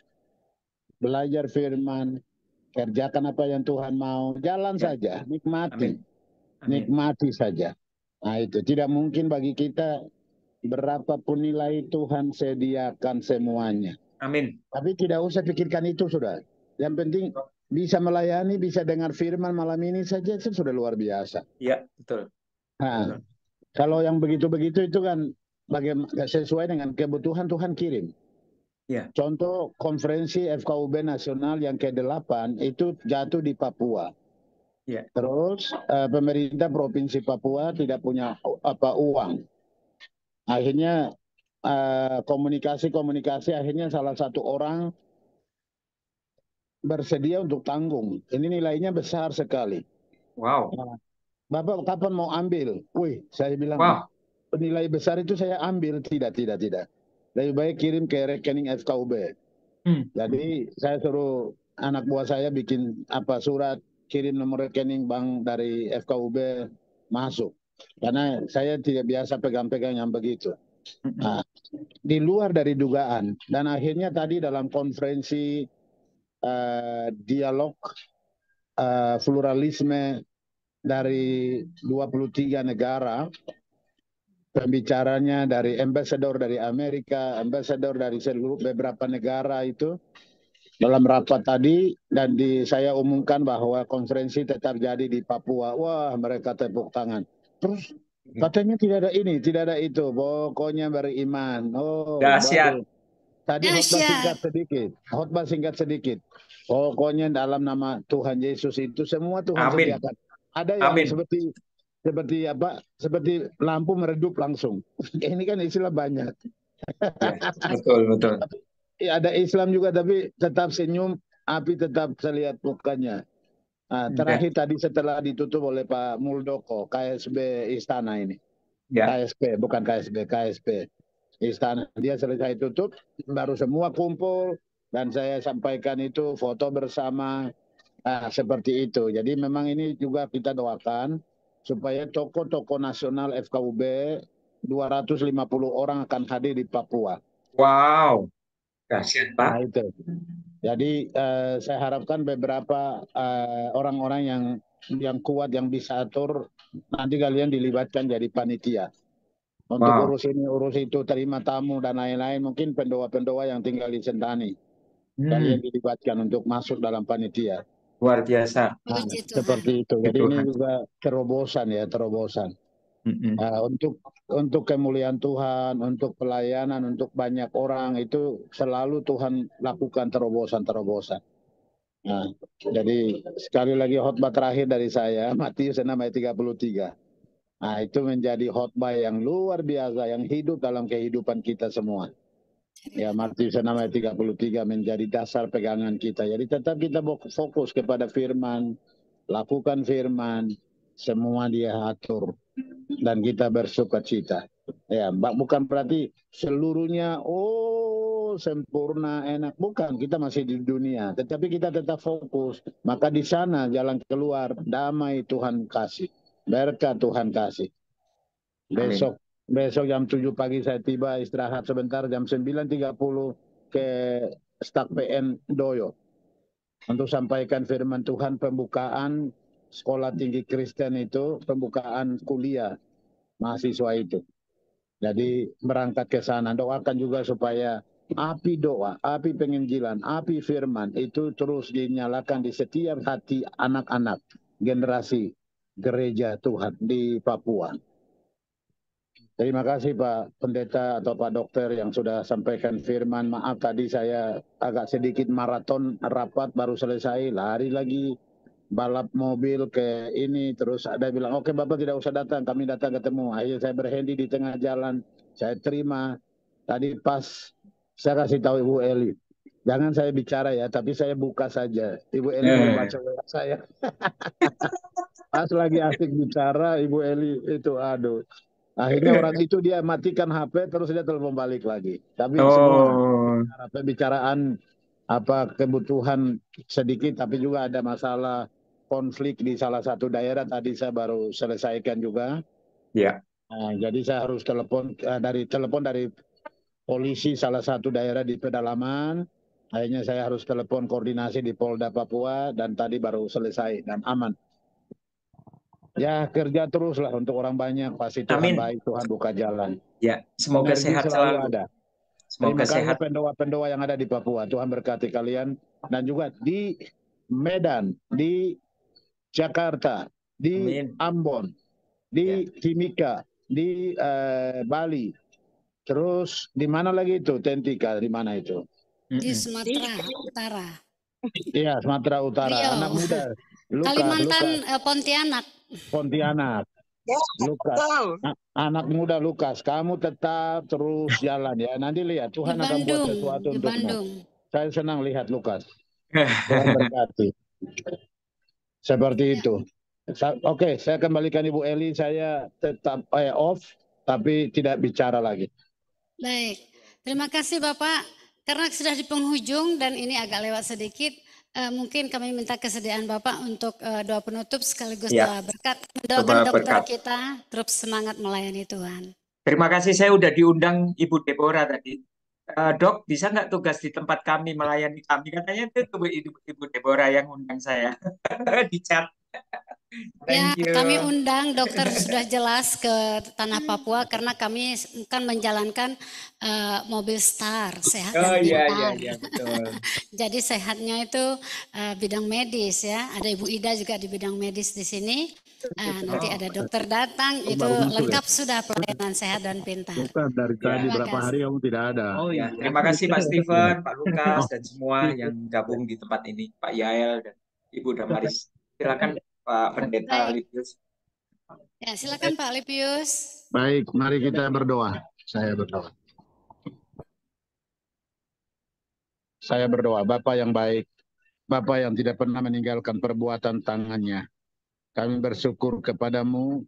belajar firman, kerjakan apa yang Tuhan mau, jalan saja, nikmati. Amin. Nikmati saja. Nah itu, tidak mungkin bagi kita berapapun nilai Tuhan sediakan semuanya. Amin. Tapi tidak usah pikirkan itu, sudah. Yang penting bisa melayani, bisa dengar firman malam ini saja, itu sudah luar biasa. Iya, betul. Nah, kalau yang begitu-begitu itu kan sesuai dengan kebutuhan Tuhan kirim. Ya. Contoh konferensi FKUB nasional yang ke-8 itu jatuh di Papua. Ya. Terus pemerintah provinsi Papua tidak punya uang. Akhirnya komunikasi akhirnya salah satu orang bersedia untuk tanggung. Ini nilainya besar sekali. Wow. Bapak kapan mau ambil? Wih, saya bilang, wow. Nilai besar itu saya ambil. Tidak. Lebih baik kirim ke rekening FKUB. Jadi saya suruh anak buah saya bikin surat, kirim nomor rekening bank dari FKUB masuk. Karena saya tidak biasa pegang-pegang yang begitu. Nah, di luar dari dugaan. Dan akhirnya tadi dalam konferensi dialog pluralisme dari 23 negara, pembicaranya dari ambassador dari Amerika, ambassador dari seluruh beberapa negara itu dalam rapat tadi, dan saya umumkan bahwa konferensi tetap jadi di Papua. Wah, mereka tepuk tangan. Terus katanya tidak ada ini, tidak ada itu, pokoknya beriman. Oh, dahsyat. Tadi khotbah singkat sedikit. Pokoknya dalam nama Tuhan Yesus itu semua Tuhan sediakan. Ada yang seperti lampu meredup langsung. Ini kan istilah banyak. Betul. Ada Islam juga, tapi tetap senyum, api tetap terlihat mukanya. Nah, terakhir tadi setelah ditutup oleh Pak Muldoko, KSB Istana ini. KSP, bukan KSB, KSP Istana. Dia selesai tutup, baru semua kumpul, dan saya sampaikan itu foto bersama, Seperti itu. Jadi memang ini juga kita doakan supaya tokoh-tokoh nasional FKUB 250 orang akan hadir di Papua. Wow, dahsyat Pak. Nah itu. Jadi saya harapkan beberapa orang-orang yang kuat yang bisa atur nanti kalian dilibatkan jadi panitia untuk Wow. urus ini urus itu, terima tamu dan lain-lain. Mungkin pendoa-pendoa yang tinggal di Sentani kalian dilibatkan untuk masuk dalam panitia. Luar biasa. Puji Tuhan. Seperti itu. Jadi Tuhan. ini juga terobosan ya, terobosan. Mm-mm. Untuk kemuliaan Tuhan, untuk pelayanan, untuk banyak orang itu selalu Tuhan lakukan terobosan-terobosan. Nah, jadi sekali lagi khotbah terakhir dari saya, Matius 6 ayat 33. Nah, itu menjadi khotbah yang luar biasa, yang hidup dalam kehidupan kita semua. Ya, Matius 6 ayat 33 menjadi dasar pegangan kita. Jadi tetap kita fokus kepada firman, lakukan firman, semua dia atur. Dan kita bersukacita. Ya, bukan berarti seluruhnya sempurna, enak. Bukan, kita masih di dunia. Tetapi kita tetap fokus. Maka di sana jalan keluar, damai Tuhan kasih. Berkat Tuhan kasih. Besok jam 7 pagi saya tiba, istirahat sebentar, jam 9.30 ke Stak PN Doyo. Untuk sampaikan firman Tuhan, pembukaan sekolah tinggi Kristen itu, pembukaan kuliah mahasiswa itu. Jadi berangkat ke sana, doakan juga supaya api doa, api penginjilan, api firman itu terus dinyalakan di setiap hati anak-anak generasi gereja Tuhan di Papua. Terima kasih Pak Pendeta atau Pak Dokter yang sudah sampaikan firman. Maaf tadi saya agak sedikit maraton rapat baru selesai, lari lagi balap mobil ke ini, terus ada bilang oke Bapak tidak usah datang, kami datang ketemu. Akhirnya saya berhenti di tengah jalan, saya terima. Tadi pas saya kasih tahu Ibu Eli, jangan saya bicara ya, tapi saya buka saja. Ibu Eli mau baca saya. Pas lagi asik bicara Ibu Eli itu aduh. Akhirnya orang itu dia matikan HP terus dia telepon balik lagi. Tapi semua pembicaraan apa kebutuhan sedikit, tapi juga ada masalah konflik di salah satu daerah tadi saya baru selesaikan juga. Ya. Nah, jadi saya harus telepon dari polisi salah satu daerah di pedalaman. Akhirnya saya harus telepon koordinasi di Polda Papua dan tadi baru selesai dan aman. Ya kerja teruslah untuk orang banyak, pasti Tuhan baik, Tuhan buka jalan. Ya, semoga energi sehat selalu selalu. ada. Semoga Terima kasih sehat. pendoa-pendoa yang ada di Papua. Tuhan berkati kalian dan juga di Medan, di Jakarta, di Ambon, di Timika, di Bali. Terus di mana lagi itu? Tentika di mana itu? Di Sumatera Utara. Iya, Sumatera Utara. Rio. Anak muda. Kalimantan, Pontianak. Lukas, anak muda Lukas, kamu tetap terus jalan ya. Nanti lihat Tuhan akan buat sesuatu untukmu. Saya senang lihat Lukas. Tuhan berkati. Seperti itu. Oke, saya kembalikan Ibu Eli. Saya tetap off, tapi tidak bicara lagi. Baik, terima kasih Bapak. Karena sudah di penghujung dan ini agak lewat sedikit, mungkin kami minta kesediaan Bapak untuk doa penutup sekaligus doa berkat. Mendoakan dokter kita terus semangat melayani Tuhan. Terima kasih, saya udah diundang Ibu Deborah tadi. Dok, bisa nggak tugas di tempat kami melayani kami? Katanya itu Ibu Deborah yang undang saya di chat. Ya, kami undang dokter sudah jelas ke Tanah Papua karena kami kan menjalankan mobil Star Sehat dan Pintar. Iya, betul. Jadi sehatnya itu bidang medis ya. Ada Ibu Ida juga di bidang medis di sini. Nanti ada dokter datang, itu lengkap sudah pelayanan sehat dan pintar. Bukan dari tadi berapa hari kamu tidak ada. Oh iya, terima kasih Pak Steven, Pak Lukas dan semua yang gabung di tempat ini, Pak Yael dan Ibu Damaris. Silakan Pak Pendeta Lipius. Ya, silakan Pak Lipius. Baik, mari kita berdoa. Saya berdoa. Saya berdoa, Bapa yang baik, Bapa yang tidak pernah meninggalkan perbuatan tangannya. Kami bersyukur kepadamu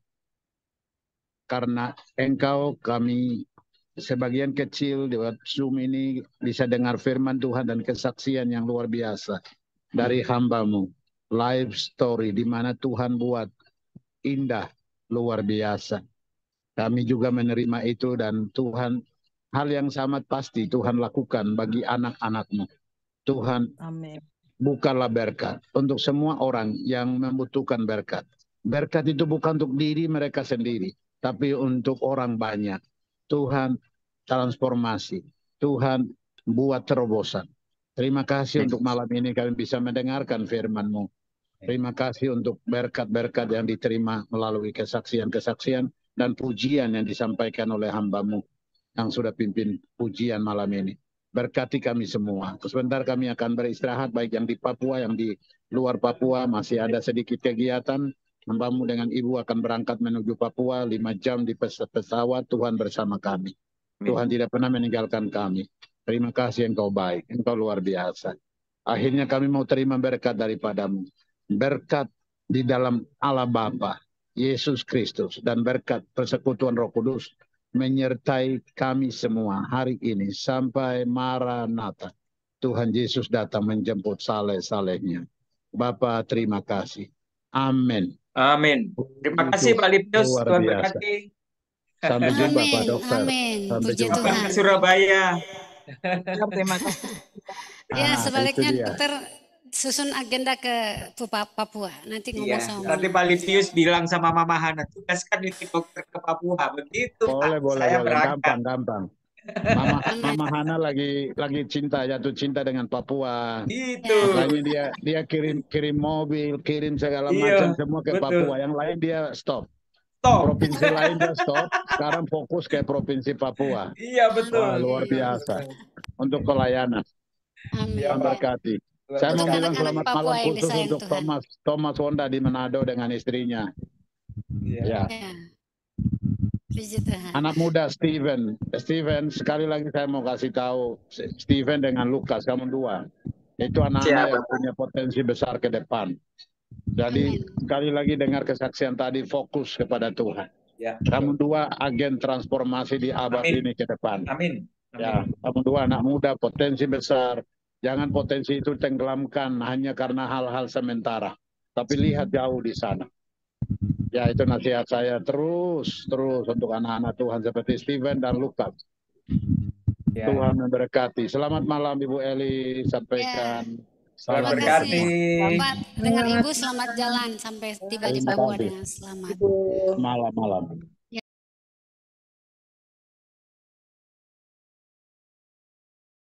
karena Engkau kami sebagian kecil di Zoom ini bisa dengar firman Tuhan dan kesaksian yang luar biasa dari hamba-Mu. life story di mana Tuhan buat indah, luar biasa. Kami juga menerima itu dan Tuhan, hal yang sama pasti Tuhan lakukan bagi anak-anak-Mu. Tuhan, Amin. bukalah berkat untuk semua orang yang membutuhkan berkat. Berkat itu bukan untuk diri mereka sendiri, tapi untuk orang banyak. Tuhan, transformasi. Tuhan, buat terobosan. Terima kasih untuk malam ini kami bisa mendengarkan firman-Mu. Terima kasih untuk berkat-berkat yang diterima melalui kesaksian-kesaksian dan pujian yang disampaikan oleh hamba-Mu yang sudah pimpin pujian malam ini. Berkati kami semua. Sebentar kami akan beristirahat, baik yang di Papua, yang di luar Papua. Masih ada sedikit kegiatan. Hamba-Mu dengan Ibu akan berangkat menuju Papua, 5 jam di pesawat. Tuhan bersama kami. Tuhan tidak pernah meninggalkan kami. Terima kasih, Engkau baik. Engkau luar biasa. Akhirnya kami mau terima berkat daripada-Mu. Berkat di dalam Allah Bapa, Yesus Kristus, dan berkat persekutuan Roh Kudus menyertai kami semua hari ini sampai Maranatha. Tuhan Yesus datang menjemput saleh-salehnya. Bapa, terima kasih. Amin. Amin. Terima kasih Pak Liptius. Luar Tuhan biasa. berkati. Sampai jumpa Pak Amin, Dokter. amin. Sampai Puji jumpa. Kapan Tuhan. ke Surabaya? Terima kasih. Ya, itu sebaliknya dia. dokter susun agenda ke Papua. Nanti ngomong Iya. sama Nanti Mama. Pak Liptius bilang sama Mama Hana, tugaskan itu dokter ke Papua. Begitu Boleh, Pak. boleh, Saya boleh. berangkat. Gampang. Mama Hana lagi jatuh cinta dengan Papua. Itu. Makanya dia kirim mobil, kirim segala Iya, macam semua ke betul. Papua. Yang lain dia stop. Stop. Provinsi lain dia stop. Sekarang fokus ke provinsi Papua. Iya, betul. Wah, luar biasa. Untuk pelayanan. Amin. Iya, Tuhan Pak. berkati. Luar Saya mau Untuk biasa. bilang anak-anak selamat Papua malam yang khusus disayang untuk Tuhan. Thomas Wonda di Manado dengan istrinya. Iya. Ya. Ya. Puji Tuhan. Anak muda Steven, sekali lagi saya mau kasih tahu, Steven dengan Lukas, kamu dua. Itu anak-anak Siap. yang punya potensi besar ke depan. Jadi sekali lagi dengar kesaksian tadi, fokus kepada Tuhan. Ya. Kamu dua agen transformasi di abad Amin. ini ke depan. Amin. Ya, kamu dua anak muda, potensi besar. Jangan potensi itu tenggelamkan hanya karena hal-hal sementara. Tapi lihat jauh di sana. Ya, itu nasihat saya terus untuk anak-anak Tuhan seperti Steven dan Lukas. Ya. Tuhan memberkati. Selamat malam Ibu Eli, sampaikan. Tuhan Terima berkati. kasih. Bapak dengan Ibu selamat jalan sampai tiba di Terima Papua kasih. dengan selamat. Malam-malam.